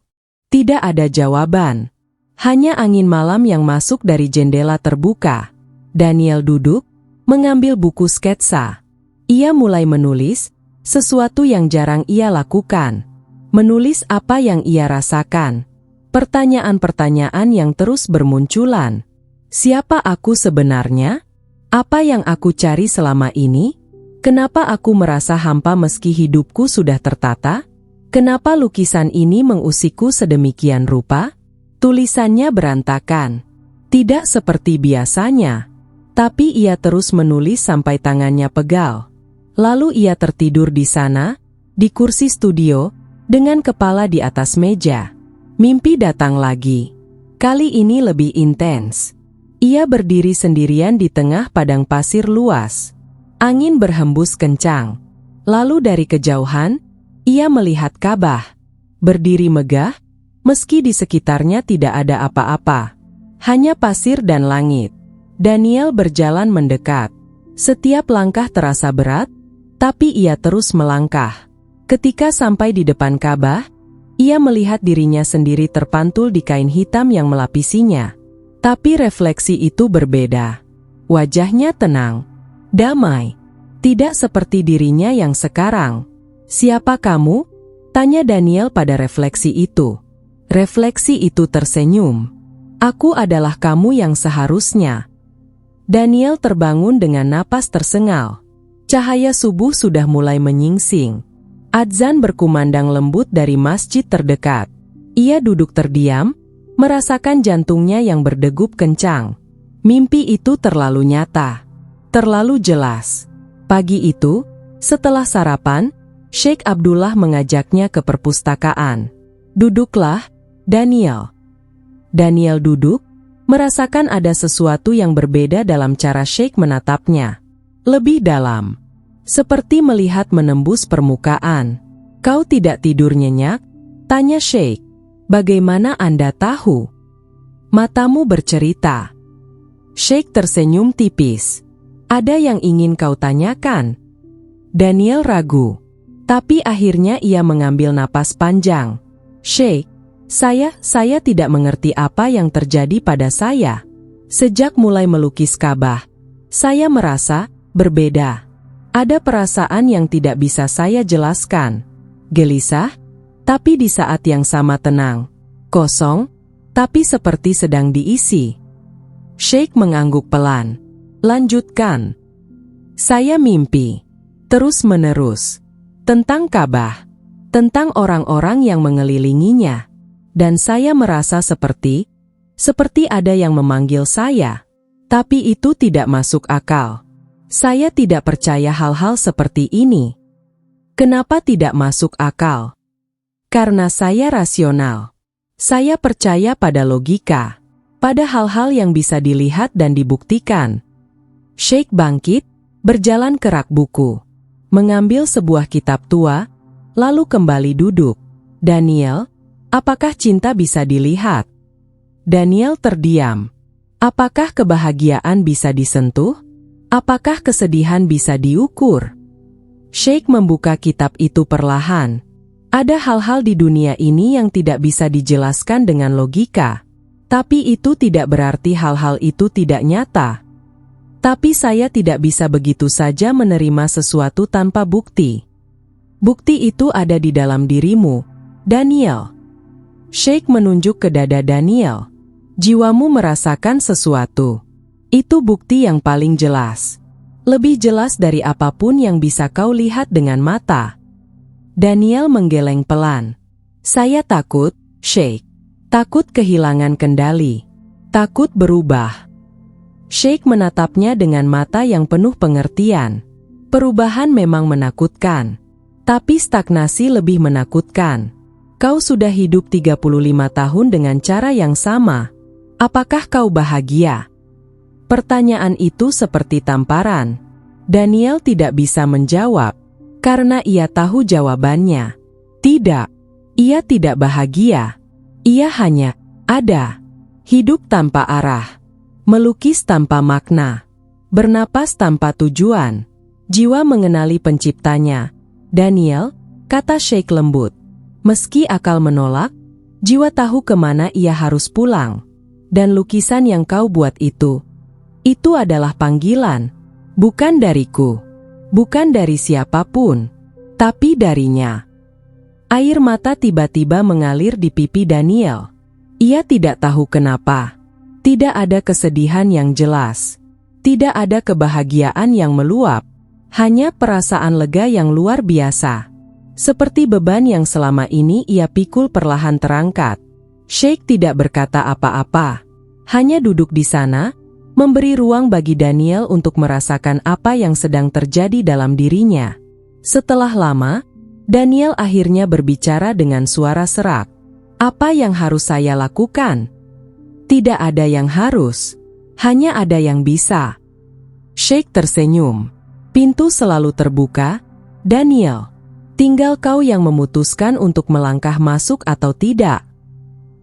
Tidak ada jawaban. Hanya angin malam yang masuk dari jendela terbuka. Daniel duduk, mengambil buku sketsa. Ia mulai menulis, sesuatu yang jarang ia lakukan. Menulis apa yang ia rasakan. Pertanyaan-pertanyaan yang terus bermunculan. Siapa aku sebenarnya? Apa yang aku cari selama ini? Kenapa aku merasa hampa meski hidupku sudah tertata? Kenapa lukisan ini mengusikku sedemikian rupa? Tulisannya berantakan. Tidak seperti biasanya. Tapi ia terus menulis sampai tangannya pegal. Lalu ia tertidur di sana, di kursi studio, dengan kepala di atas meja. Mimpi datang lagi. Kali ini lebih intens. Ia berdiri sendirian di tengah padang pasir luas. Angin berhembus kencang. Lalu dari kejauhan, ia melihat Ka'bah berdiri megah, meski di sekitarnya tidak ada apa-apa. Hanya pasir dan langit. Daniel berjalan mendekat. Setiap langkah terasa berat, tapi ia terus melangkah. Ketika sampai di depan Ka'bah, ia melihat dirinya sendiri terpantul di kain hitam yang melapisinya. Tapi refleksi itu berbeda. Wajahnya tenang, damai. Tidak seperti dirinya yang sekarang. "Siapa kamu?" tanya Daniel pada refleksi itu. Refleksi itu tersenyum. "Aku adalah kamu yang seharusnya." Daniel terbangun dengan napas tersengal. Cahaya subuh sudah mulai menyingsing. Adzan berkumandang lembut dari masjid terdekat. Ia duduk terdiam, merasakan jantungnya yang berdegup kencang. Mimpi itu terlalu nyata, terlalu jelas. Pagi itu, setelah sarapan, Sheikh Abdullah mengajaknya ke perpustakaan. "Duduklah, Daniel." Daniel duduk, merasakan ada sesuatu yang berbeda dalam cara Sheikh menatapnya. Lebih dalam. Seperti melihat menembus permukaan. "Kau tidak tidur nyenyak?" tanya Sheikh. "Bagaimana Anda tahu?" "Matamu bercerita." Sheikh tersenyum tipis. "Ada yang ingin kau tanyakan?" Daniel ragu. Tapi akhirnya ia mengambil napas panjang. "Sheikh, saya tidak mengerti apa yang terjadi pada saya. Sejak mulai melukis Ka'bah, saya merasa berbeda. Ada perasaan yang tidak bisa saya jelaskan. Gelisah, tapi di saat yang sama tenang. Kosong, tapi seperti sedang diisi." Sheikh mengangguk pelan. "Lanjutkan." "Saya mimpi, terus-menerus, tentang Ka'bah, tentang orang-orang yang mengelilinginya. Dan saya merasa seperti ada yang memanggil saya. Tapi itu tidak masuk akal. Saya tidak percaya hal-hal seperti ini." "Kenapa tidak masuk akal?" "Karena saya rasional. Saya percaya pada logika, pada hal-hal yang bisa dilihat dan dibuktikan." Sheikh bangkit, berjalan ke rak buku, mengambil sebuah kitab tua, lalu kembali duduk. "Daniel, apakah cinta bisa dilihat?" Daniel terdiam. Apakah kebahagiaan bisa disentuh? Apakah kesedihan bisa diukur? Sheikh membuka kitab itu perlahan. Ada hal-hal di dunia ini yang tidak bisa dijelaskan dengan logika. Tapi itu tidak berarti hal-hal itu tidak nyata. Tapi saya tidak bisa begitu saja menerima sesuatu tanpa bukti. Bukti itu ada di dalam dirimu, Daniel. Sheikh menunjuk ke dada Daniel. "Jiwamu merasakan sesuatu. Itu bukti yang paling jelas. Lebih jelas dari apapun yang bisa kau lihat dengan mata." Daniel menggeleng pelan. "Saya takut, Sheikh. Takut kehilangan kendali. Takut berubah." Sheikh menatapnya dengan mata yang penuh pengertian. "Perubahan memang menakutkan. Tapi stagnasi lebih menakutkan. Kau sudah hidup 35 tahun dengan cara yang sama. Apakah kau bahagia?" Pertanyaan itu seperti tamparan. Daniel tidak bisa menjawab, karena ia tahu jawabannya. Tidak, ia tidak bahagia. Ia hanya ada. Hidup tanpa arah. Melukis tanpa makna. Bernapas tanpa tujuan. Jiwa mengenali penciptanya. "Daniel," kata Sheikh lembut. "Meski akal menolak, jiwa tahu kemana ia harus pulang. Dan lukisan yang kau buat itu adalah panggilan. Bukan dariku, bukan dari siapapun, tapi darinya." Air mata tiba-tiba mengalir di pipi Daniel. Ia tidak tahu kenapa. Tidak ada kesedihan yang jelas. Tidak ada kebahagiaan yang meluap. Hanya perasaan lega yang luar biasa. Seperti beban yang selama ini ia pikul perlahan terangkat. Sheikh tidak berkata apa-apa. Hanya duduk di sana, memberi ruang bagi Daniel untuk merasakan apa yang sedang terjadi dalam dirinya. Setelah lama, Daniel akhirnya berbicara dengan suara serak. "Apa yang harus saya lakukan?" "Tidak ada yang harus, hanya ada yang bisa." Sheikh tersenyum. Pintu selalu terbuka, Daniel. Tinggal kau yang memutuskan untuk melangkah masuk atau tidak.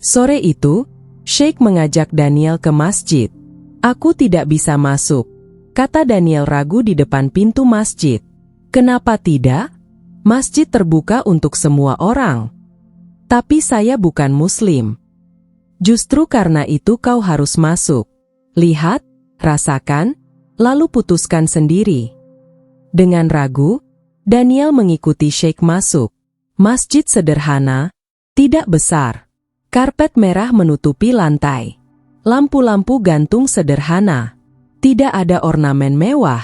Sore itu, Sheikh mengajak Daniel ke masjid. Aku tidak bisa masuk, kata Daniel ragu di depan pintu masjid. Kenapa tidak? Masjid terbuka untuk semua orang. Tapi saya bukan Muslim. Justru karena itu kau harus masuk. Lihat, rasakan, lalu putuskan sendiri. Dengan ragu, Daniel mengikuti Sheikh masuk. Masjid sederhana, tidak besar. Karpet merah menutupi lantai. Lampu-lampu gantung sederhana. Tidak ada ornamen mewah,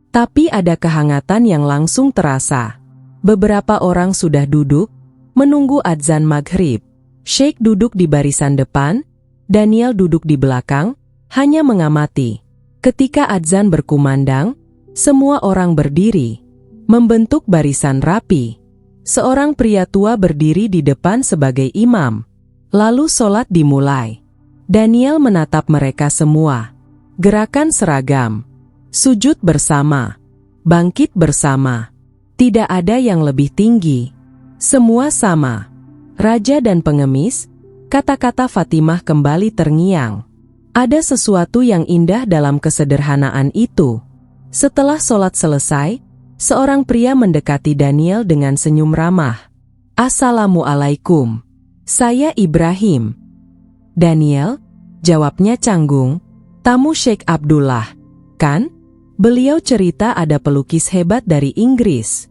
tapi ada kehangatan yang langsung terasa. Beberapa orang sudah duduk, menunggu adzan maghrib. Sheikh duduk di barisan depan, Daniel duduk di belakang, hanya mengamati. Ketika adzan berkumandang, semua orang berdiri, membentuk barisan rapi. Seorang pria tua berdiri di depan sebagai imam. Lalu sholat dimulai. Daniel menatap mereka semua. Gerakan seragam. Sujud bersama. Bangkit bersama. Tidak ada yang lebih tinggi. Semua sama. Raja dan pengemis, kata-kata Fatimah kembali terngiang. Ada sesuatu yang indah dalam kesederhanaan itu. Setelah sholat selesai, seorang pria mendekati Daniel dengan senyum ramah. Assalamualaikum. Saya Ibrahim. Daniel, jawabnya canggung. Tamu Sheikh Abdullah, kan? Beliau cerita ada pelukis hebat dari Inggris.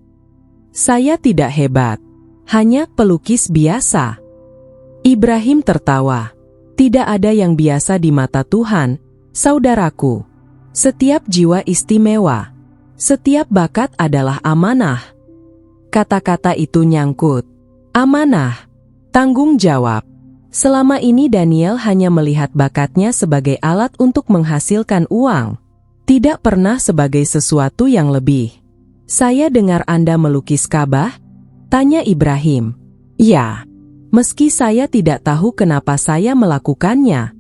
Saya tidak hebat, hanya pelukis biasa. Ibrahim tertawa. Tidak ada yang biasa di mata Tuhan, saudaraku. Setiap jiwa istimewa. Setiap bakat adalah amanah. Kata-kata itu nyangkut. Amanah. Tanggung jawab. Selama ini Daniel hanya melihat bakatnya sebagai alat untuk menghasilkan uang. Tidak pernah sebagai sesuatu yang lebih. Saya dengar Anda melukis Ka'bah? Tanya Ibrahim. Ya. Meski saya tidak tahu kenapa saya melakukannya.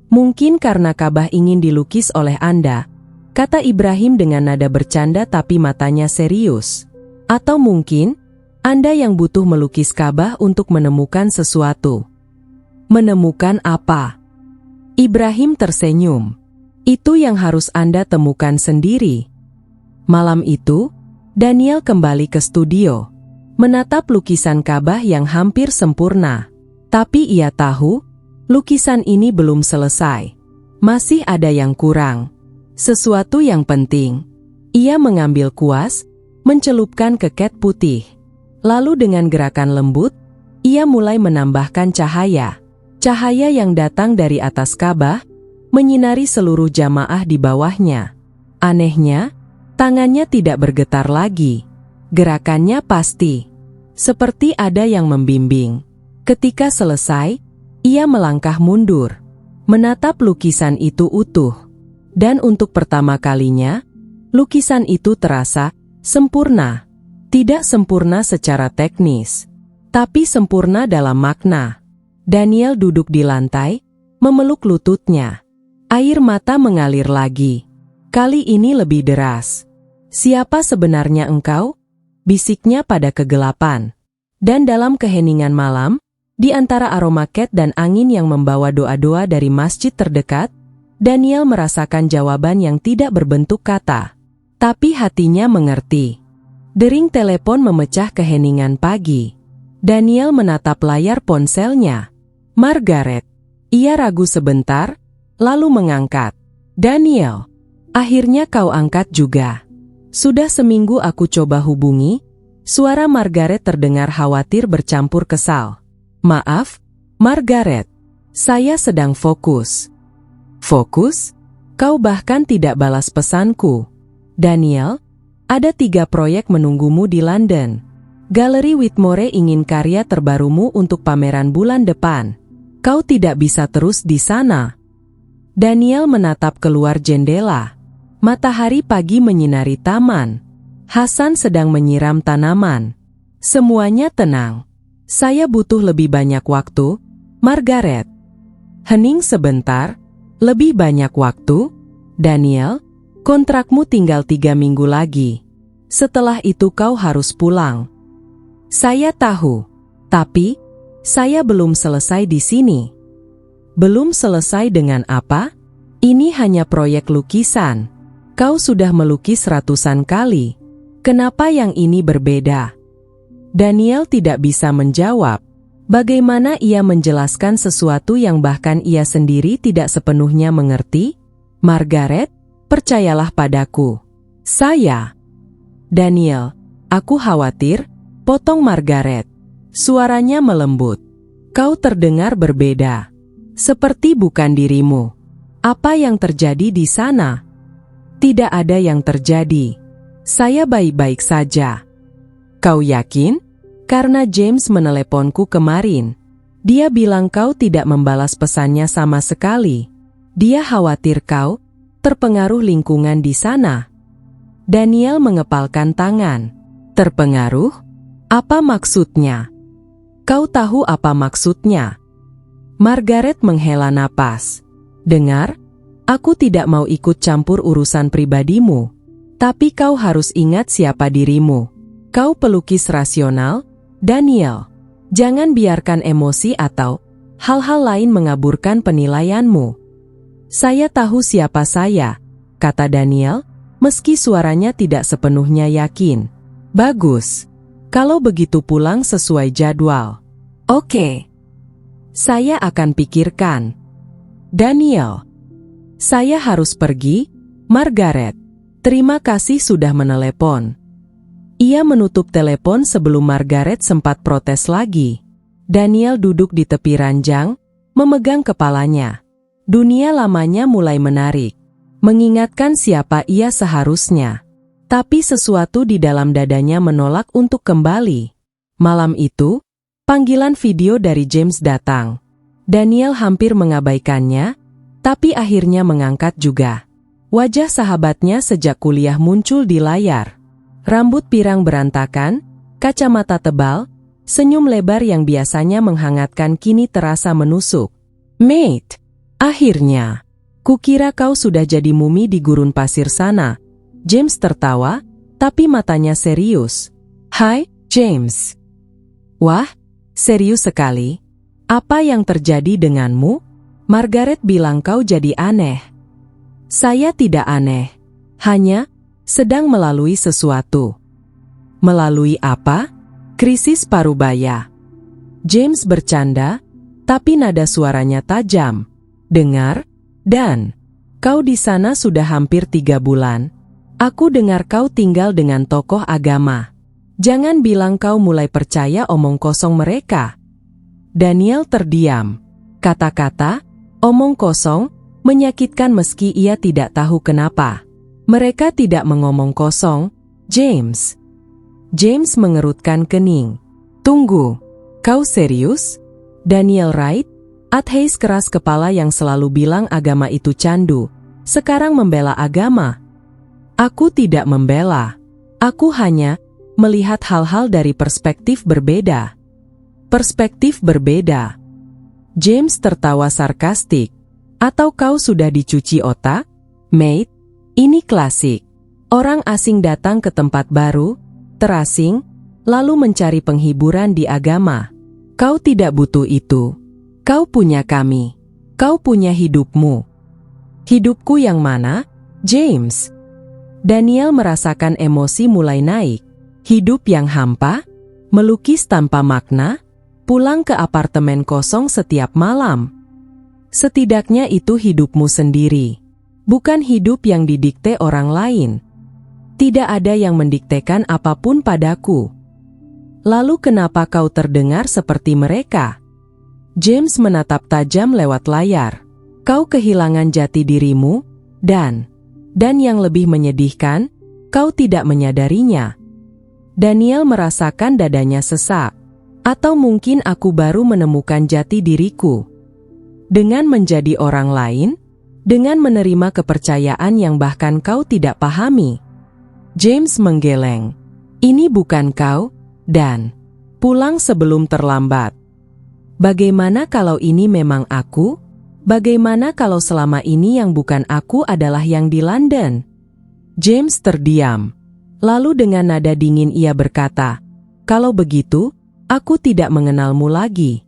Mungkin karena Ka'bah ingin dilukis oleh Anda, kata Ibrahim dengan nada bercanda tapi matanya serius. Atau mungkin Anda yang butuh melukis Ka'bah untuk menemukan sesuatu. Menemukan apa? Ibrahim tersenyum. Itu yang harus Anda temukan sendiri. Malam itu, Daniel kembali ke studio. Menatap lukisan Ka'bah yang hampir sempurna. Tapi ia tahu, lukisan ini belum selesai. Masih ada yang kurang. Sesuatu yang penting. Ia mengambil kuas, mencelupkan ke cat putih. Lalu dengan gerakan lembut, ia mulai menambahkan cahaya. Cahaya yang datang dari atas Ka'bah, menyinari seluruh jamaah di bawahnya. Anehnya, tangannya tidak bergetar lagi. Gerakannya pasti. Seperti ada yang membimbing. Ketika selesai, ia melangkah mundur. Menatap lukisan itu utuh. Dan untuk pertama kalinya, lukisan itu terasa sempurna. Tidak sempurna secara teknis, tapi sempurna dalam makna. Daniel duduk di lantai, memeluk lututnya. Air mata mengalir lagi. Kali ini lebih deras. Siapa sebenarnya engkau? Bisiknya pada kegelapan. Dan dalam keheningan malam, di antara aroma cat dan angin yang membawa doa-doa dari masjid terdekat, Daniel merasakan jawaban yang tidak berbentuk kata. Tapi hatinya mengerti. Dering telepon memecah keheningan pagi. Daniel menatap layar ponselnya. Margaret. Ia ragu sebentar, lalu mengangkat. Daniel, akhirnya kau angkat juga. Sudah seminggu aku coba hubungi. Suara Margaret terdengar khawatir bercampur kesal. Maaf, Margaret. Saya sedang fokus. Fokus? Kau bahkan tidak balas pesanku. Daniel, ada 3 proyek menunggumu di London. Galeri Whitmore ingin karya terbarumu untuk pameran bulan depan. Kau tidak bisa terus di sana. Daniel menatap keluar jendela. Matahari pagi menyinari taman. Hasan sedang menyiram tanaman. Semuanya tenang. Saya butuh lebih banyak waktu, Margaret. Hening sebentar. Lebih banyak waktu? Daniel, Kontrakmu tinggal 3 minggu lagi. Setelah itu kau harus pulang. Saya tahu, tapi saya belum selesai di sini. Belum selesai dengan apa? Ini hanya proyek lukisan. Kau sudah melukis ratusan kali. Kenapa yang ini berbeda? Daniel tidak bisa menjawab. Bagaimana ia menjelaskan sesuatu yang bahkan ia sendiri tidak sepenuhnya mengerti? Margaret, percayalah padaku. Daniel, aku khawatir, potong Margaret. Suaranya melembut. Kau terdengar berbeda. Seperti bukan dirimu. Apa yang terjadi di sana? Tidak ada yang terjadi. Saya baik-baik saja. Kau yakin? Karena James meneleponku kemarin. Dia bilang kau tidak membalas pesannya sama sekali. Dia khawatir kau terpengaruh lingkungan di sana. Daniel mengepalkan tangan. Terpengaruh? Apa maksudnya? Kau tahu apa maksudnya? Margaret menghela napas. Dengar, aku tidak mau ikut campur urusan pribadimu. Tapi kau harus ingat siapa dirimu. Kau pelukis rasional, Daniel. Jangan biarkan emosi atau hal-hal lain mengaburkan penilaianmu. Saya tahu siapa saya, kata Daniel, meski suaranya tidak sepenuhnya yakin. Bagus. Kalau begitu pulang sesuai jadwal. Oke. Saya akan pikirkan. Daniel. Saya harus pergi, Margaret. Terima kasih sudah menelepon. Ia menutup telepon sebelum Margaret sempat protes lagi. Daniel duduk di tepi ranjang, memegang kepalanya. Dunia lamanya mulai menarik, mengingatkan siapa ia seharusnya. Tapi sesuatu di dalam dadanya menolak untuk kembali. Malam itu, panggilan video dari James datang. Daniel hampir mengabaikannya, tapi akhirnya mengangkat juga. Wajah sahabatnya sejak kuliah muncul di layar. Rambut pirang berantakan, kacamata tebal, senyum lebar yang biasanya menghangatkan kini terasa menusuk. Mate, akhirnya. Kukira kau sudah jadi mumi di gurun pasir sana. James tertawa, tapi matanya serius. Hai, James. Wah, serius sekali. Apa yang terjadi denganmu? Margaret bilang kau jadi aneh. Saya tidak aneh. Hanya sedang melalui sesuatu. Melalui apa? Krisis parubaya. James bercanda, tapi nada suaranya tajam. Dengar, Dan, kau di sana sudah hampir 3 bulan. Aku dengar kau tinggal dengan tokoh agama. Jangan bilang kau mulai percaya omong kosong mereka. Daniel terdiam. Kata-kata, omong kosong, menyakitkan meski ia tidak tahu kenapa. Mereka tidak mengomong kosong, James. James mengerutkan kening. Tunggu, kau serius? Daniel Wright, ateis keras kepala yang selalu bilang agama itu candu, sekarang membela agama. Aku tidak membela. Aku hanya melihat hal-hal dari perspektif berbeda. Perspektif berbeda. James tertawa sarkastik. Atau kau sudah dicuci otak? Mate, ini klasik. Orang asing datang ke tempat baru, terasing, lalu mencari penghiburan di agama. Kau tidak butuh itu. Kau punya kami. Kau punya hidupmu. Hidupku yang mana, James? Daniel merasakan emosi mulai naik. Hidup yang hampa, melukis tanpa makna, pulang ke apartemen kosong setiap malam. Setidaknya itu hidupmu sendiri. Bukan hidup yang didikte orang lain. Tidak ada yang mendiktekan apapun padaku. Lalu kenapa kau terdengar seperti mereka? James menatap tajam lewat layar. Kau kehilangan jati dirimu, dan yang lebih menyedihkan, kau tidak menyadarinya. Daniel merasakan dadanya sesak. Atau mungkin aku baru menemukan jati diriku. Dengan menjadi orang lain, dengan menerima kepercayaan yang bahkan kau tidak pahami. James menggeleng. Ini bukan kau, Dan. Pulang sebelum terlambat. Bagaimana kalau ini memang aku? Bagaimana kalau selama ini yang bukan aku adalah yang di London? James terdiam. Lalu dengan nada dingin ia berkata, "Kalau begitu, aku tidak mengenalmu lagi."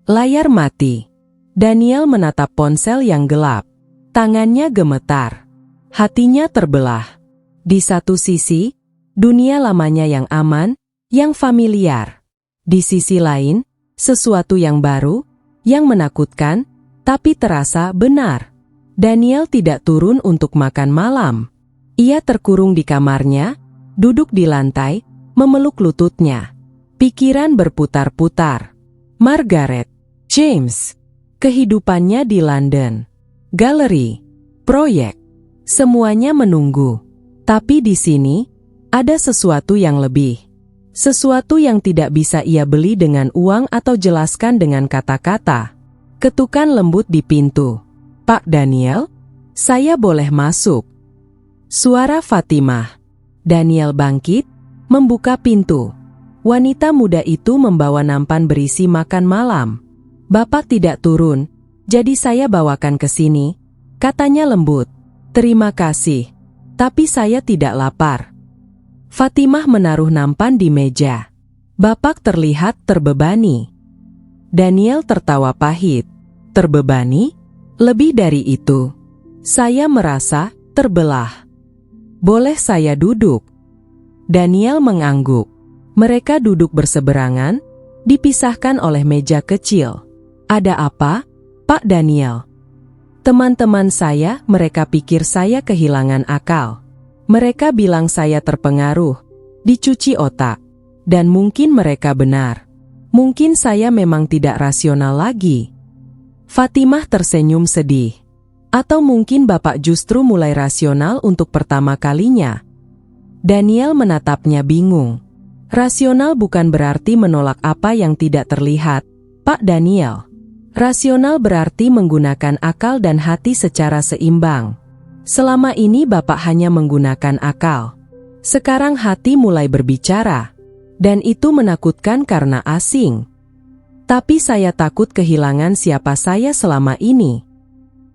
Layar mati. Daniel menatap ponsel yang gelap. Tangannya gemetar. Hatinya terbelah. Di satu sisi, dunia lamanya yang aman, yang familiar. Di sisi lain, sesuatu yang baru, yang menakutkan, tapi terasa benar. Daniel tidak turun untuk makan malam. Ia terkurung di kamarnya, duduk di lantai, memeluk lututnya. Pikiran berputar-putar. Margaret, James, kehidupannya di London, galeri, proyek, semuanya menunggu. Tapi di sini, ada sesuatu yang lebih. Sesuatu yang tidak bisa ia beli dengan uang atau jelaskan dengan kata-kata. Ketukan lembut di pintu. "Pak Daniel, saya boleh masuk?" Suara Fatimah. Daniel bangkit, membuka pintu. Wanita muda itu membawa nampan berisi makan malam. "Bapak tidak turun, jadi saya bawakan ke sini," katanya lembut. "Terima kasih, tapi saya tidak lapar." Fatimah menaruh nampan di meja. Bapak terlihat terbebani. Daniel tertawa pahit. "Terbebani? Lebih dari itu. Saya merasa terbelah. Boleh saya duduk?" Daniel mengangguk. Mereka duduk berseberangan, dipisahkan oleh meja kecil. "Ada apa, Pak Daniel?" "Teman-teman saya, mereka pikir saya kehilangan akal. Mereka bilang saya terpengaruh, dicuci otak. Dan mungkin mereka benar. Mungkin saya memang tidak rasional lagi." Fatimah tersenyum sedih. "Atau mungkin Bapak justru mulai rasional untuk pertama kalinya?" Daniel menatapnya bingung. "Rasional bukan berarti menolak apa yang tidak terlihat, Pak Daniel. Rasional berarti menggunakan akal dan hati secara seimbang. Selama ini Bapak hanya menggunakan akal. Sekarang hati mulai berbicara. Dan itu menakutkan karena asing. Tapi saya takut kehilangan siapa saya selama ini.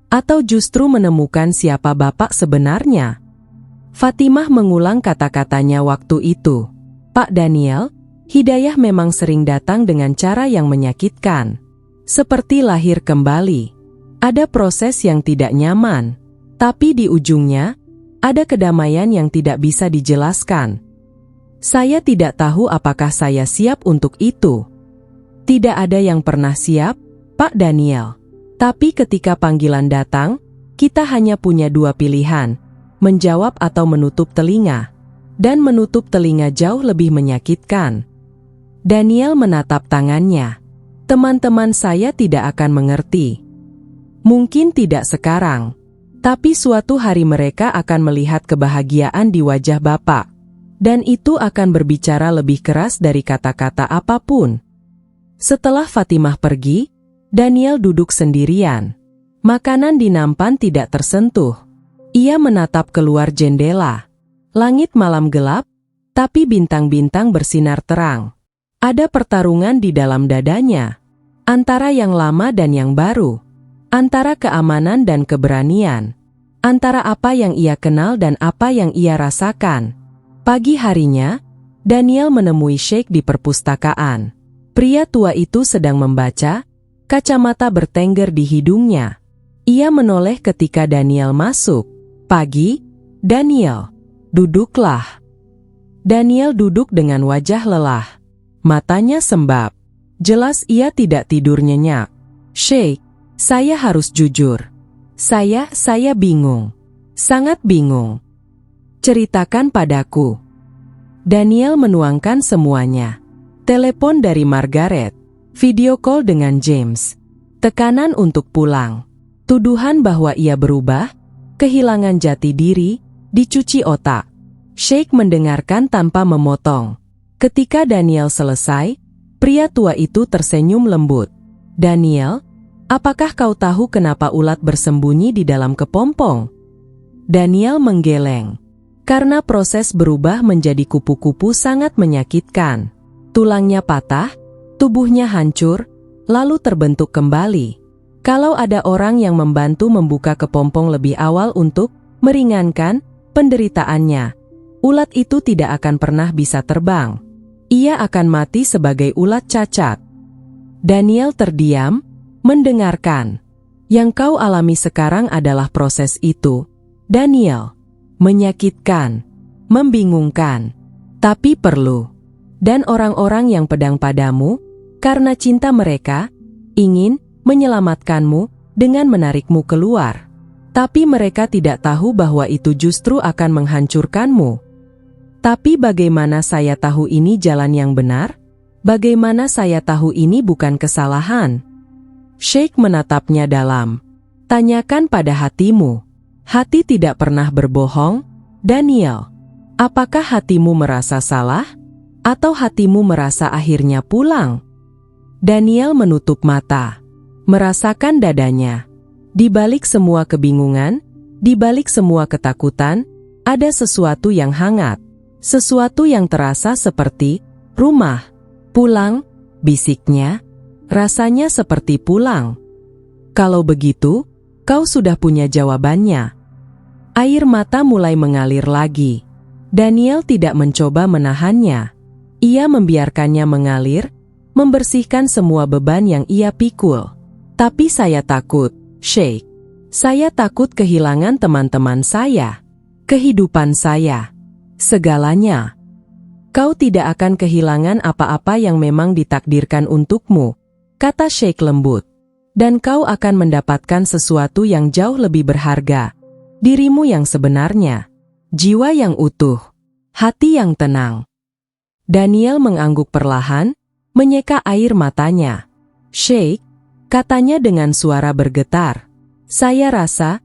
Atau justru menemukan siapa Bapak sebenarnya." Fatimah mengulang kata-katanya waktu itu. "Pak Daniel, hidayah memang sering datang dengan cara yang menyakitkan. Seperti lahir kembali. Ada proses yang tidak nyaman. Tapi di ujungnya, ada kedamaian yang tidak bisa dijelaskan. Saya tidak tahu apakah saya siap untuk itu." "Tidak ada yang pernah siap, Pak Daniel. Tapi ketika panggilan datang, kita hanya punya dua pilihan, menjawab atau menutup telinga. Dan menutup telinga jauh lebih menyakitkan." Daniel menatap tangannya. "Teman-teman saya tidak akan mengerti. Mungkin tidak sekarang. Tapi suatu hari mereka akan melihat kebahagiaan di wajah Bapak. Dan itu akan berbicara lebih keras dari kata-kata apapun." Setelah Fatimah pergi, Daniel duduk sendirian. Makanan di nampan tidak tersentuh. Ia menatap keluar jendela. Langit malam gelap, tapi bintang-bintang bersinar terang. Ada pertarungan di dalam dadanya. Antara yang lama dan yang baru. Antara keamanan dan keberanian. Antara apa yang ia kenal dan apa yang ia rasakan. Pagi harinya, Daniel menemui Sheikh di perpustakaan. Pria tua itu sedang membaca. Kacamata bertengger di hidungnya. Ia menoleh ketika Daniel masuk. "Pagi, Daniel. Duduklah." Daniel duduk dengan wajah lelah. Matanya sembab. Jelas ia tidak tidur nyenyak. "Sheikh, saya harus jujur. Saya bingung. Sangat bingung. Ceritakan padaku." Daniel menuangkan semuanya. Telepon dari Margaret. Video call dengan James. Tekanan untuk pulang. Tuduhan bahwa ia berubah. Kehilangan jati diri. Dicuci otak. Sheikh mendengarkan tanpa memotong. Ketika Daniel selesai, pria tua itu tersenyum lembut. "Daniel, apakah kau tahu kenapa ulat bersembunyi di dalam kepompong?" Daniel menggeleng. Karena proses berubah menjadi kupu-kupu sangat menyakitkan. Tulangnya patah. Tubuhnya hancur, lalu terbentuk kembali. Kalau ada orang yang membantu membuka kepompong lebih awal untuk meringankan, penderitaannya, ulat itu tidak akan pernah bisa terbang. Ia akan mati sebagai ulat cacat. Daniel terdiam, mendengarkan. Yang kau alami sekarang adalah proses itu, Daniel. Menyakitkan, membingungkan, tapi perlu. Dan orang-orang yang pedang padamu, karena cinta mereka, ingin menyelamatkanmu dengan menarikmu keluar. Tapi mereka tidak tahu bahwa itu justru akan menghancurkanmu. Tapi bagaimana saya tahu ini jalan yang benar? Bagaimana saya tahu ini bukan kesalahan? Sheikh menatapnya dalam. Tanyakan pada hatimu. Hati tidak pernah berbohong, Daniel. Apakah hatimu merasa salah? Atau hatimu merasa akhirnya pulang? Daniel menutup mata, merasakan dadanya. Di balik semua kebingungan, di balik semua ketakutan, ada sesuatu yang hangat. Sesuatu yang terasa seperti rumah. Pulang, bisiknya. Rasanya seperti pulang. Kalau begitu, kau sudah punya jawabannya. Air mata mulai mengalir lagi. Daniel tidak mencoba menahannya. Ia membiarkannya mengalir, membersihkan semua beban yang ia pikul. Tapi saya takut, Sheikh. Saya takut kehilangan teman-teman saya, kehidupan saya, segalanya. Kau tidak akan kehilangan apa-apa yang memang ditakdirkan untukmu, kata Sheikh lembut. Dan kau akan mendapatkan sesuatu yang jauh lebih berharga. Dirimu yang sebenarnya. Jiwa yang utuh. Hati yang tenang. Daniel mengangguk perlahan, menyeka air matanya. Sheikh, katanya dengan suara bergetar. Saya rasa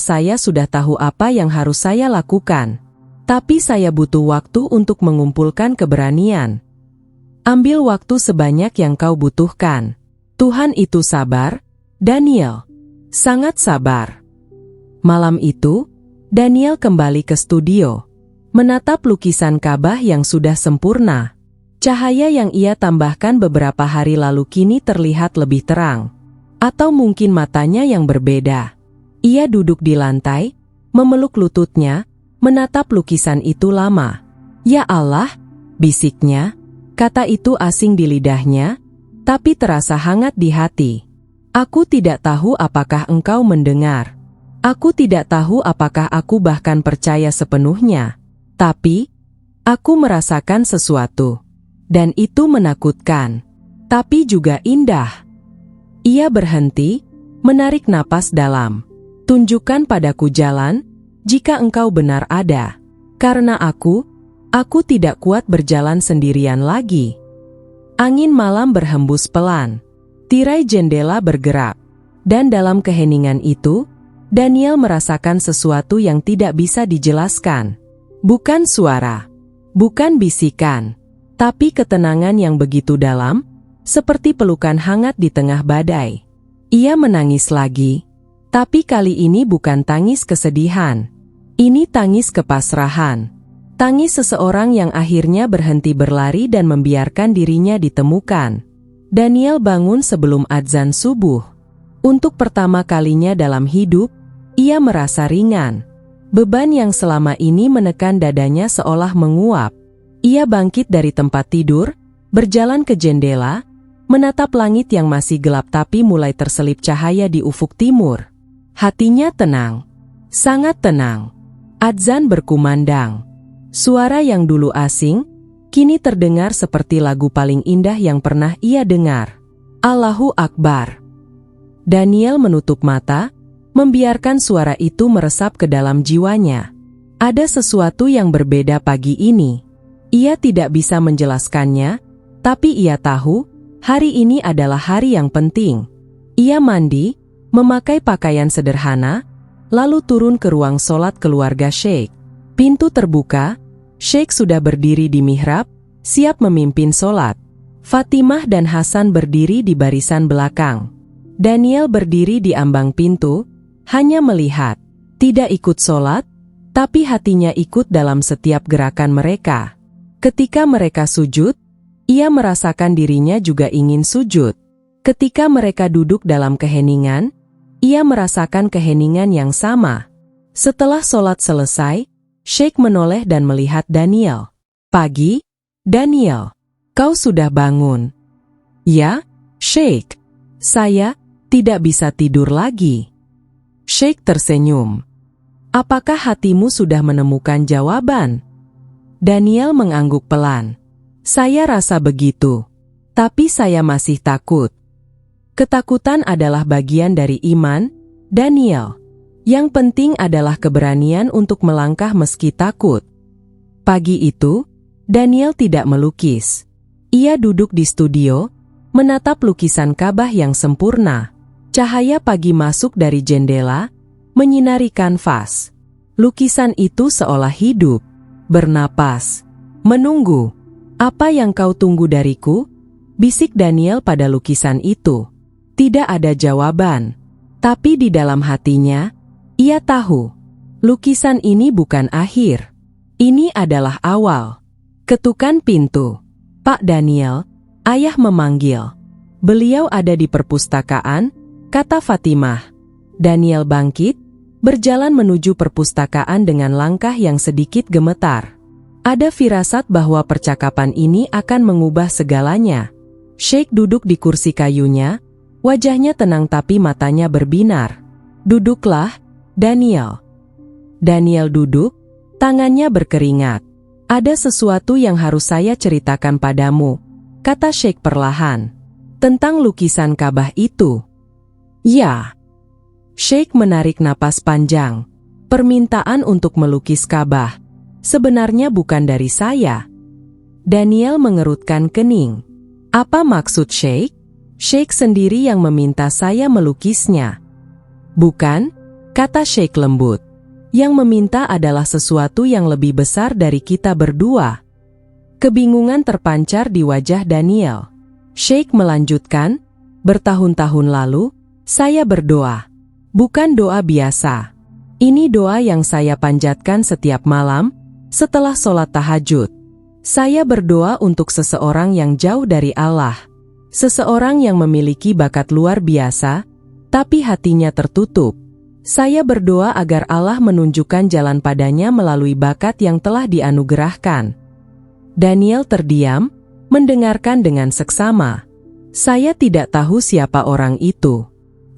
saya sudah tahu apa yang harus saya lakukan. Tapi saya butuh waktu untuk mengumpulkan keberanian. Ambil waktu sebanyak yang kau butuhkan. Tuhan itu sabar, Daniel. Sangat sabar. Malam itu, Daniel kembali ke studio. Menatap lukisan Ka'bah yang sudah sempurna. Cahaya yang ia tambahkan beberapa hari lalu kini terlihat lebih terang. Atau mungkin matanya yang berbeda. Ia duduk di lantai, memeluk lututnya, menatap lukisan itu lama. Ya Allah, bisiknya. Kata itu asing di lidahnya, tapi terasa hangat di hati. Aku tidak tahu apakah engkau mendengar. Aku tidak tahu apakah aku bahkan percaya sepenuhnya. Tapi, aku merasakan sesuatu. Dan itu menakutkan. Tapi juga indah. Ia berhenti, menarik napas dalam. Tunjukkan padaku jalan, jika engkau benar ada. Karena aku tidak kuat berjalan sendirian lagi. Angin malam berhembus pelan. Tirai jendela bergerak. Dan dalam keheningan itu, Daniel merasakan sesuatu yang tidak bisa dijelaskan. Bukan suara. Bukan bisikan. Tapi ketenangan yang begitu dalam, seperti pelukan hangat di tengah badai. Ia menangis lagi. Tapi kali ini bukan tangis kesedihan. Ini tangis kepasrahan. Tangis seseorang yang akhirnya berhenti berlari dan membiarkan dirinya ditemukan. Daniel bangun sebelum adzan subuh. Untuk pertama kalinya dalam hidup, ia merasa ringan. Beban yang selama ini menekan dadanya seolah menguap. Ia bangkit dari tempat tidur, berjalan ke jendela, menatap langit yang masih gelap tapi mulai terselip cahaya di ufuk timur. Hatinya tenang. Sangat tenang. Adzan berkumandang. Suara yang dulu asing, kini terdengar seperti lagu paling indah yang pernah ia dengar. Allahu Akbar. Daniel menutup mata, membiarkan suara itu meresap ke dalam jiwanya. Ada sesuatu yang berbeda pagi ini. Ia tidak bisa menjelaskannya, tapi ia tahu, hari ini adalah hari yang penting. Ia mandi, memakai pakaian sederhana, lalu turun ke ruang sholat keluarga Sheikh. Pintu terbuka, Sheikh sudah berdiri di mihrab, siap memimpin sholat. Fatimah dan Hasan berdiri di barisan belakang. Daniel berdiri di ambang pintu, hanya melihat. Tidak ikut sholat, tapi hatinya ikut dalam setiap gerakan mereka. Ketika mereka sujud, ia merasakan dirinya juga ingin sujud. Ketika mereka duduk dalam keheningan, ia merasakan keheningan yang sama. Setelah sholat selesai, Sheikh menoleh dan melihat Daniel. "Pagi, Daniel. Kau sudah bangun?" "Ya, Sheikh. Saya tidak bisa tidur lagi." Sheikh tersenyum. "Apakah hatimu sudah menemukan jawaban?" Daniel mengangguk pelan. "Saya rasa begitu. Tapi saya masih takut." "Ketakutan adalah bagian dari iman, Daniel. Yang penting adalah keberanian untuk melangkah meski takut." Pagi itu, Daniel tidak melukis. Ia duduk di studio, menatap lukisan Ka'bah yang sempurna. Cahaya pagi masuk dari jendela, menyinari kanvas. Lukisan itu seolah hidup, bernapas, menunggu. "Apa yang kau tunggu dariku?" bisik Daniel pada lukisan itu. Tidak ada jawaban. Tapi di dalam hatinya, ia tahu, lukisan ini bukan akhir. Ini adalah awal. Ketukan pintu. "Pak Daniel," ayah memanggil. "Beliau ada di perpustakaan," kata Fatimah. Daniel bangkit, berjalan menuju perpustakaan dengan langkah yang sedikit gemetar. Ada firasat bahwa percakapan ini akan mengubah segalanya. Sheikh duduk di kursi kayunya, wajahnya tenang tapi matanya berbinar. "Duduklah, Daniel." Daniel duduk, tangannya berkeringat. "Ada sesuatu yang harus saya ceritakan padamu," kata Sheikh perlahan. "Tentang lukisan Ka'bah itu." "Ya." Sheikh menarik napas panjang. "Permintaan untuk melukis Ka'bah sebenarnya bukan dari saya." Daniel mengerutkan kening. "Apa maksud Sheikh?" "Sheikh sendiri yang meminta saya melukisnya." "Bukan," kata Sheikh lembut. "Yang meminta adalah sesuatu yang lebih besar dari kita berdua." Kebingungan terpancar di wajah Daniel. Sheikh melanjutkan, "Bertahun-tahun lalu, saya berdoa. Bukan doa biasa. Ini doa yang saya panjatkan setiap malam, setelah sholat tahajud. Saya berdoa untuk seseorang yang jauh dari Allah. Seseorang yang memiliki bakat luar biasa, tapi hatinya tertutup. Saya berdoa agar Allah menunjukkan jalan padanya melalui bakat yang telah dianugerahkan." Daniel terdiam, mendengarkan dengan seksama. "Saya tidak tahu siapa orang itu.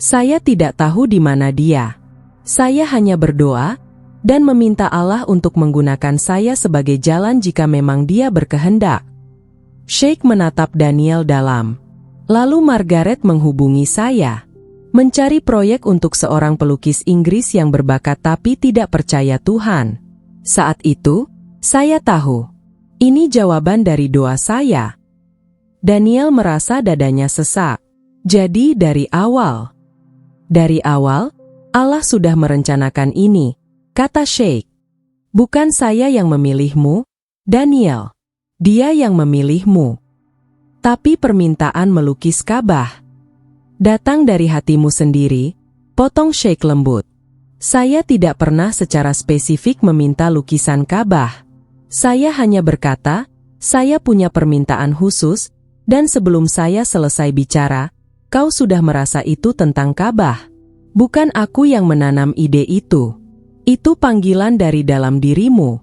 Saya tidak tahu di mana dia. Saya hanya berdoa dan meminta Allah untuk menggunakan saya sebagai jalan jika memang dia berkehendak." Sheikh menatap Daniel dalam. "Lalu Margaret menghubungi saya. Mencari proyek untuk seorang pelukis Inggris yang berbakat tapi tidak percaya Tuhan. Saat itu, saya tahu. Ini jawaban dari doa saya." Daniel merasa dadanya sesak. "Jadi dari awal." "Dari awal, Allah sudah merencanakan ini," kata Sheikh. "Bukan saya yang memilihmu, Daniel. Dia yang memilihmu. Tapi permintaan melukis Ka'bah datang dari hatimu sendiri," potong Sheikh lembut. "Saya tidak pernah secara spesifik meminta lukisan Ka'bah. Saya hanya berkata, saya punya permintaan khusus, dan sebelum saya selesai bicara, kau sudah merasa itu tentang Ka'bah. Bukan aku yang menanam ide itu. Itu panggilan dari dalam dirimu."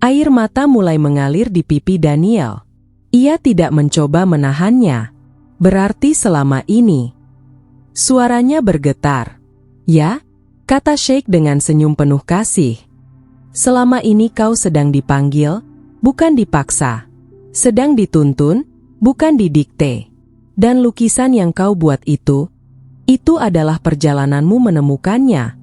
Air mata mulai mengalir di pipi Daniel. Ia tidak mencoba menahannya. "Berarti selama ini..." Suaranya bergetar. "Ya," kata Sheikh dengan senyum penuh kasih. "Selama ini kau sedang dipanggil, bukan dipaksa. Sedang dituntun, bukan didikte. Dan lukisan yang kau buat itu adalah perjalananmu menemukannya."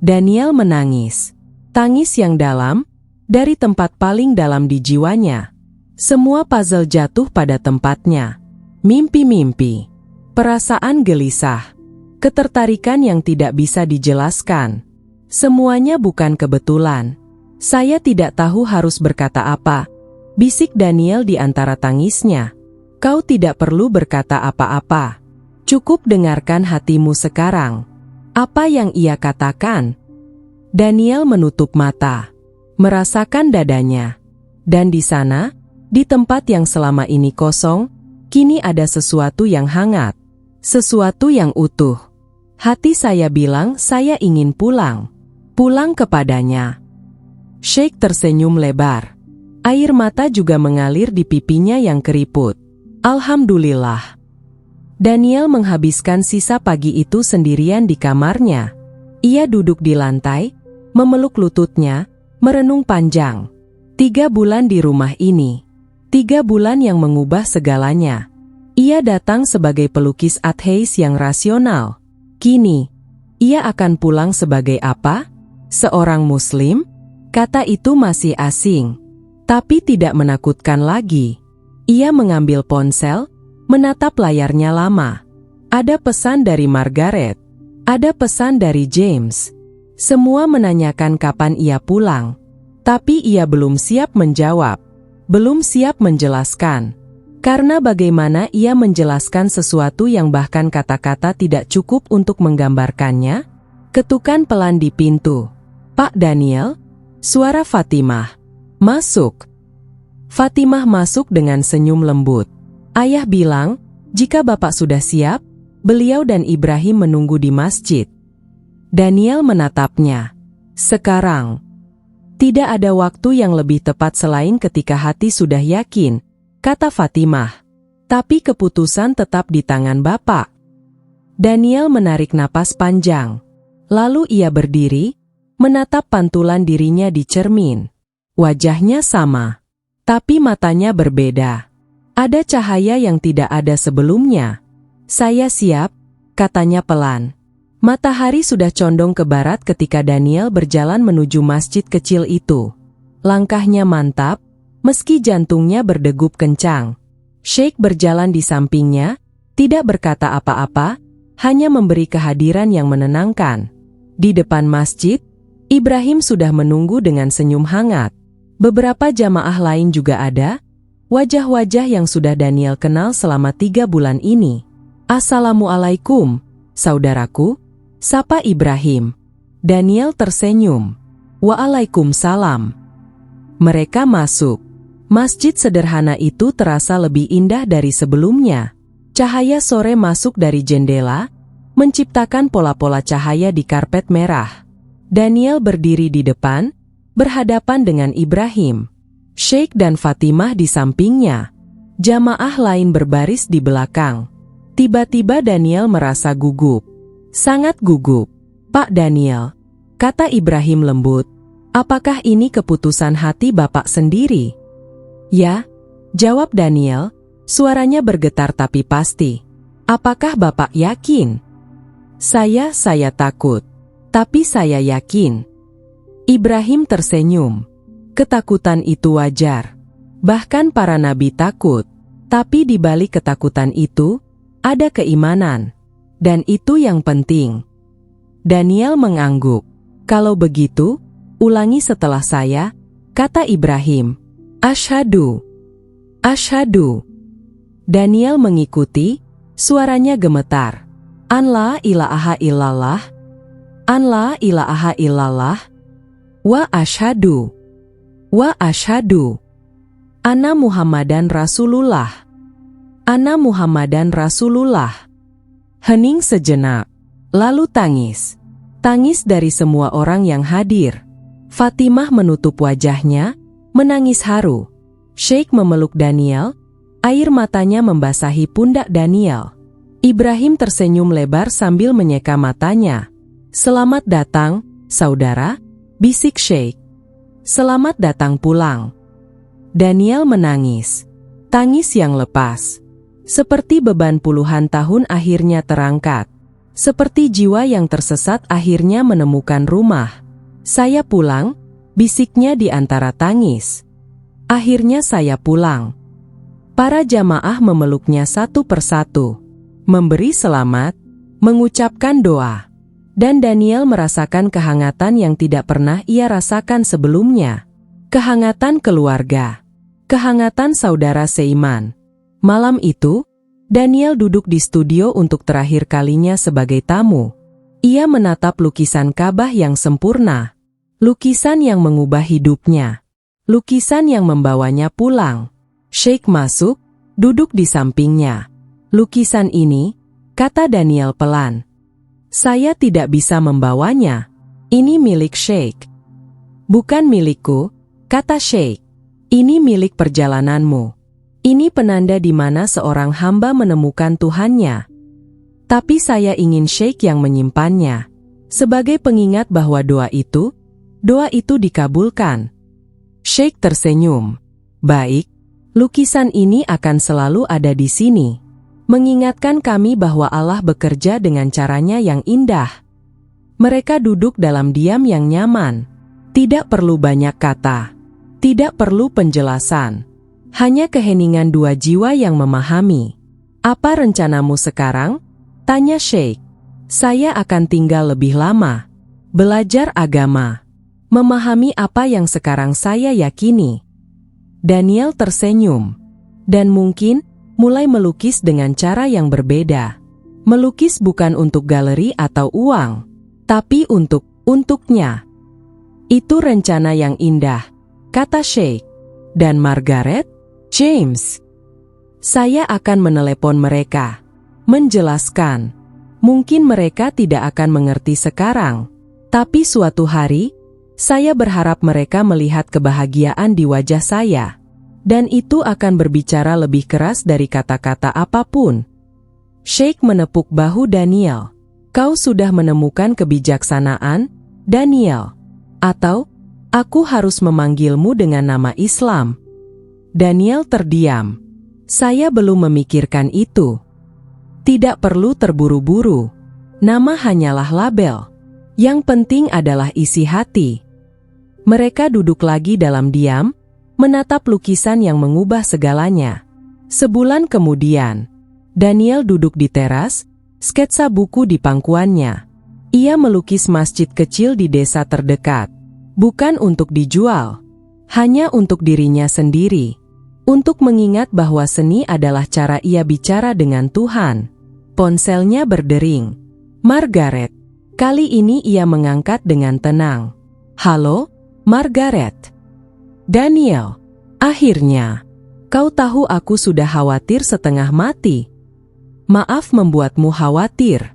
Daniel menangis. Tangis yang dalam, dari tempat paling dalam di jiwanya. Semua puzzle jatuh pada tempatnya. Mimpi-mimpi, perasaan gelisah, ketertarikan yang tidak bisa dijelaskan. Semuanya bukan kebetulan. "Saya tidak tahu harus berkata apa," bisik Daniel di antara tangisnya. "Kau tidak perlu berkata apa-apa. Cukup dengarkan hatimu sekarang." Apa yang ia katakan? Daniel menutup mata, merasakan dadanya. Dan di sana, di tempat yang selama ini kosong, kini ada sesuatu yang hangat. Sesuatu yang utuh. Hati saya bilang saya ingin pulang. Pulang kepadanya. Sheikh tersenyum lebar. Air mata juga mengalir di pipinya yang keriput. Alhamdulillah. Daniel menghabiskan sisa pagi itu sendirian di kamarnya. Ia duduk di lantai, memeluk lututnya, merenung panjang. 3 bulan di rumah ini. 3 bulan yang mengubah segalanya. Ia datang sebagai pelukis ateis yang rasional. Kini, ia akan pulang sebagai apa? Seorang muslim? Kata itu masih asing, tapi tidak menakutkan lagi. Ia mengambil ponsel, menatap layarnya lama. Ada pesan dari Margaret. Ada pesan dari James. Semua menanyakan kapan ia pulang. Tapi ia belum siap menjawab. Belum siap menjelaskan. Karena bagaimana ia menjelaskan sesuatu yang bahkan kata-kata tidak cukup untuk menggambarkannya? Ketukan pelan di pintu. Pak Daniel? Suara Fatimah. Masuk. Fatimah masuk dengan senyum lembut. Ayah bilang, jika Bapak sudah siap, beliau dan Ibrahim menunggu di masjid. Daniel menatapnya. Sekarang. Tidak ada waktu yang lebih tepat selain ketika hati sudah yakin, kata Fatimah. Tapi keputusan tetap di tangan Bapak. Daniel menarik napas panjang. Lalu ia berdiri, menatap pantulan dirinya di cermin. Wajahnya sama, tapi matanya berbeda. Ada cahaya yang tidak ada sebelumnya. Saya siap, katanya pelan. Matahari sudah condong ke barat ketika Daniel berjalan menuju masjid kecil itu. Langkahnya mantap, meski jantungnya berdegup kencang. Sheikh berjalan di sampingnya, tidak berkata apa-apa, hanya memberi kehadiran yang menenangkan. Di depan masjid, Ibrahim sudah menunggu dengan senyum hangat. Beberapa jamaah lain juga ada, wajah-wajah yang sudah Daniel kenal selama 3 bulan ini. Assalamualaikum, saudaraku, sapa Ibrahim. Daniel tersenyum. Waalaikumsalam. Mereka masuk. Masjid sederhana itu terasa lebih indah dari sebelumnya. Cahaya sore masuk dari jendela, menciptakan pola-pola cahaya di karpet merah. Daniel berdiri di depan, berhadapan dengan Ibrahim. Sheikh dan Fatimah di sampingnya. Jamaah lain berbaris di belakang. Tiba-tiba Daniel merasa gugup. Sangat gugup. Pak Daniel, kata Ibrahim lembut, apakah ini keputusan hati Bapak sendiri? Ya, jawab Daniel, suaranya bergetar tapi pasti. Apakah Bapak yakin? Saya takut. Tapi saya yakin. Ibrahim tersenyum. Ketakutan itu wajar. Bahkan para nabi takut. Tapi di balik ketakutan itu, ada keimanan. Dan itu yang penting. Daniel mengangguk. Kalau begitu, ulangi setelah saya, kata Ibrahim. Asyhadu. Asyhadu. Daniel mengikuti, suaranya gemetar. An la ilaha illallah. An la ilaha illallah. Wa asyhadu. Wa asyhadu. Ana Muhammadan Rasulullah. Ana Muhammadan Rasulullah. Hening sejenak. Lalu tangis. Tangis dari semua orang yang hadir. Fatimah menutup wajahnya, menangis haru. Sheikh memeluk Daniel, air matanya membasahi pundak Daniel. Ibrahim tersenyum lebar sambil menyeka matanya. Selamat datang, saudara, bisik Sheikh. Selamat datang pulang. Daniel menangis. Tangis yang lepas. Seperti beban puluhan tahun akhirnya terangkat. Seperti jiwa yang tersesat akhirnya menemukan rumah. Saya pulang, bisiknya di antara tangis. Akhirnya saya pulang. Para jamaah memeluknya satu persatu. Memberi selamat, mengucapkan doa. Dan Daniel merasakan kehangatan yang tidak pernah ia rasakan sebelumnya. Kehangatan keluarga. Kehangatan saudara seiman. Malam itu, Daniel duduk di studio untuk terakhir kalinya sebagai tamu. Ia menatap lukisan Ka'bah yang sempurna. Lukisan yang mengubah hidupnya. Lukisan yang membawanya pulang. Sheikh masuk, duduk di sampingnya. Lukisan ini, kata Daniel pelan. Saya tidak bisa membawanya. Ini milik Sheikh. Bukan milikku, kata Sheikh. Ini milik perjalananmu. Ini penanda di mana seorang hamba menemukan Tuhannya. Tapi saya ingin Sheikh yang menyimpannya. Sebagai pengingat bahwa doa itu dikabulkan. Sheikh tersenyum. Baik, lukisan ini akan selalu ada di sini. Mengingatkan kami bahwa Allah bekerja dengan caranya yang indah. Mereka duduk dalam diam yang nyaman. Tidak perlu banyak kata. Tidak perlu penjelasan. Hanya keheningan dua jiwa yang memahami. Apa rencanamu sekarang? Tanya Sheikh. Saya akan tinggal lebih lama. Belajar agama. Memahami apa yang sekarang saya yakini. Daniel tersenyum. Dan mungkin mulai melukis dengan cara yang berbeda. Melukis bukan untuk galeri atau uang. Tapi untuknya. Itu rencana yang indah, kata Sheikh. Dan Margaret? James. Saya akan menelepon mereka. Menjelaskan. Mungkin mereka tidak akan mengerti sekarang. Tapi suatu hari, saya berharap mereka melihat kebahagiaan di wajah saya. Dan itu akan berbicara lebih keras dari kata-kata apapun. Sheikh menepuk bahu Daniel. Kau sudah menemukan kebijaksanaan, Daniel. Atau, aku harus memanggilmu dengan nama Islam. Daniel terdiam. Saya belum memikirkan itu. Tidak perlu terburu-buru. Nama hanyalah label. Yang penting adalah isi hati. Mereka duduk lagi dalam diam, menatap lukisan yang mengubah segalanya. Sebulan kemudian, Daniel duduk di teras, sketsa buku di pangkuannya. Ia melukis masjid kecil di desa terdekat. Bukan untuk dijual. Hanya untuk dirinya sendiri. Untuk mengingat bahwa seni adalah cara ia bicara dengan Tuhan. Ponselnya berdering. Margaret. Kali ini ia mengangkat dengan tenang. Halo, Margaret. Daniel. Akhirnya. Kau tahu aku sudah khawatir setengah mati. Maaf membuatmu khawatir.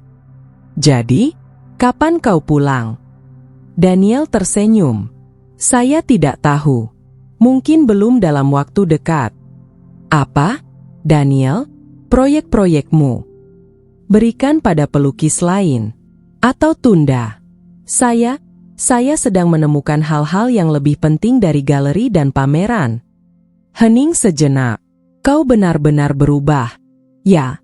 Jadi, kapan kau pulang? Daniel tersenyum. Saya tidak tahu. Mungkin belum dalam waktu dekat. Apa? Daniel, proyek-proyekmu. Berikan pada pelukis lain. Atau tunda. Saya sedang menemukan hal-hal yang lebih penting dari galeri dan pameran. Hening sejenak. Kau benar-benar berubah. Ya.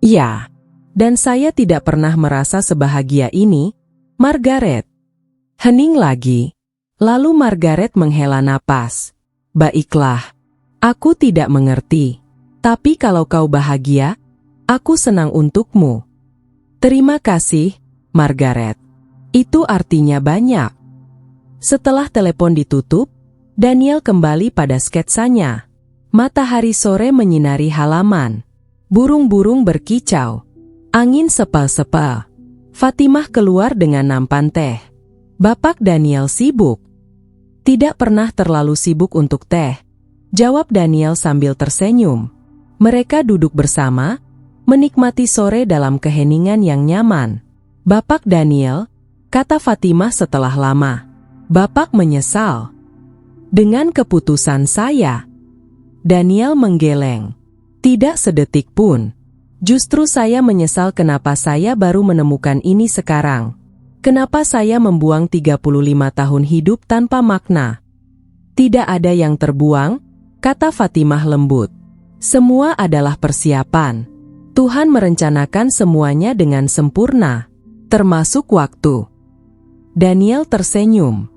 Ya. Dan saya tidak pernah merasa sebahagia ini, Margaret. Hening lagi. Lalu Margaret menghela napas. Baiklah, aku tidak mengerti. Tapi kalau kau bahagia, aku senang untukmu. Terima kasih, Margaret. Itu artinya banyak. Setelah telepon ditutup, Daniel kembali pada sketsanya. Matahari sore menyinari halaman. Burung-burung berkicau. Angin sepal-sepal. Fatimah keluar dengan nampan teh. Bapak Daniel sibuk. Tidak pernah terlalu sibuk untuk teh, jawab Daniel sambil tersenyum. Mereka duduk bersama, menikmati sore dalam keheningan yang nyaman. Bapak Daniel, kata Fatimah setelah lama. Bapak menyesal. Dengan keputusan saya. Daniel menggeleng. Tidak sedetik pun. Justru saya menyesal kenapa saya baru menemukan ini sekarang. Kenapa saya membuang 35 tahun hidup tanpa makna? Tidak ada yang terbuang, kata Fatimah lembut. Semua adalah persiapan. Tuhan merencanakan semuanya dengan sempurna, termasuk waktu. Daniel tersenyum.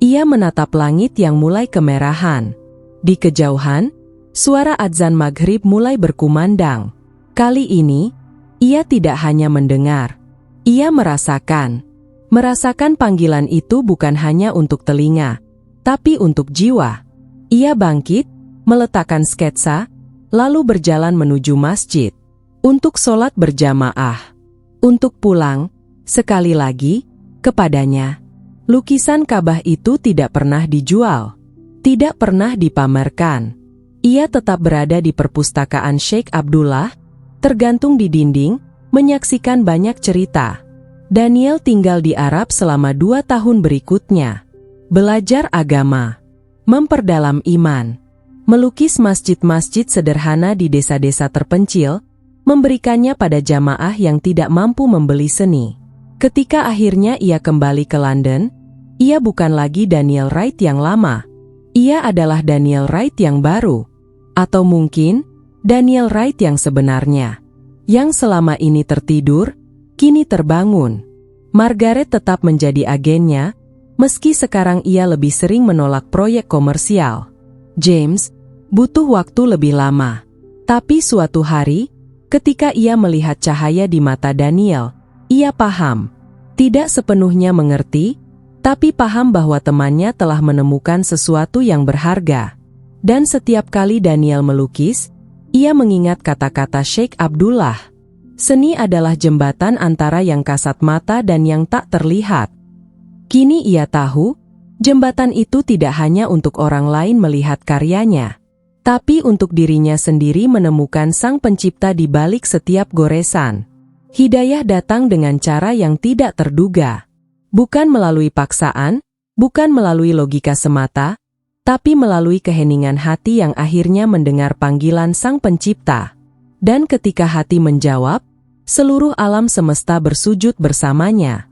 Ia menatap langit yang mulai kemerahan. Di kejauhan, suara adzan maghrib mulai berkumandang. Kali ini, ia tidak hanya mendengar. Ia merasakan. Merasakan panggilan itu bukan hanya untuk telinga, tapi untuk jiwa. Ia bangkit, meletakkan sketsa, lalu berjalan menuju masjid. Untuk sholat berjamaah. Untuk pulang, sekali lagi, kepadanya. Lukisan Ka'bah itu tidak pernah dijual. Tidak pernah dipamerkan. Ia tetap berada di perpustakaan Sheikh Abdullah, tergantung di dinding, menyaksikan banyak cerita. Daniel tinggal di Arab selama 2 tahun berikutnya. Belajar agama, memperdalam iman, melukis masjid-masjid sederhana di desa-desa terpencil, memberikannya pada jamaah yang tidak mampu membeli seni. Ketika akhirnya ia kembali ke London, ia bukan lagi Daniel Wright yang lama. Ia adalah Daniel Wright yang baru. Atau mungkin, Daniel Wright yang sebenarnya. Yang selama ini tertidur, kini terbangun. Margaret tetap menjadi agennya, meski sekarang ia lebih sering menolak proyek komersial. James butuh waktu lebih lama. Tapi suatu hari, ketika ia melihat cahaya di mata Daniel, ia paham. Tidak sepenuhnya mengerti, tapi paham bahwa temannya telah menemukan sesuatu yang berharga. Dan setiap kali Daniel melukis, ia mengingat kata-kata Sheikh Abdullah. Seni adalah jembatan antara yang kasat mata dan yang tak terlihat. Kini ia tahu, jembatan itu tidak hanya untuk orang lain melihat karyanya, tapi untuk dirinya sendiri menemukan sang pencipta di balik setiap goresan. Hidayah datang dengan cara yang tidak terduga. Bukan melalui paksaan, bukan melalui logika semata, tapi melalui keheningan hati yang akhirnya mendengar panggilan sang pencipta. Dan ketika hati menjawab, seluruh alam semesta bersujud bersamanya.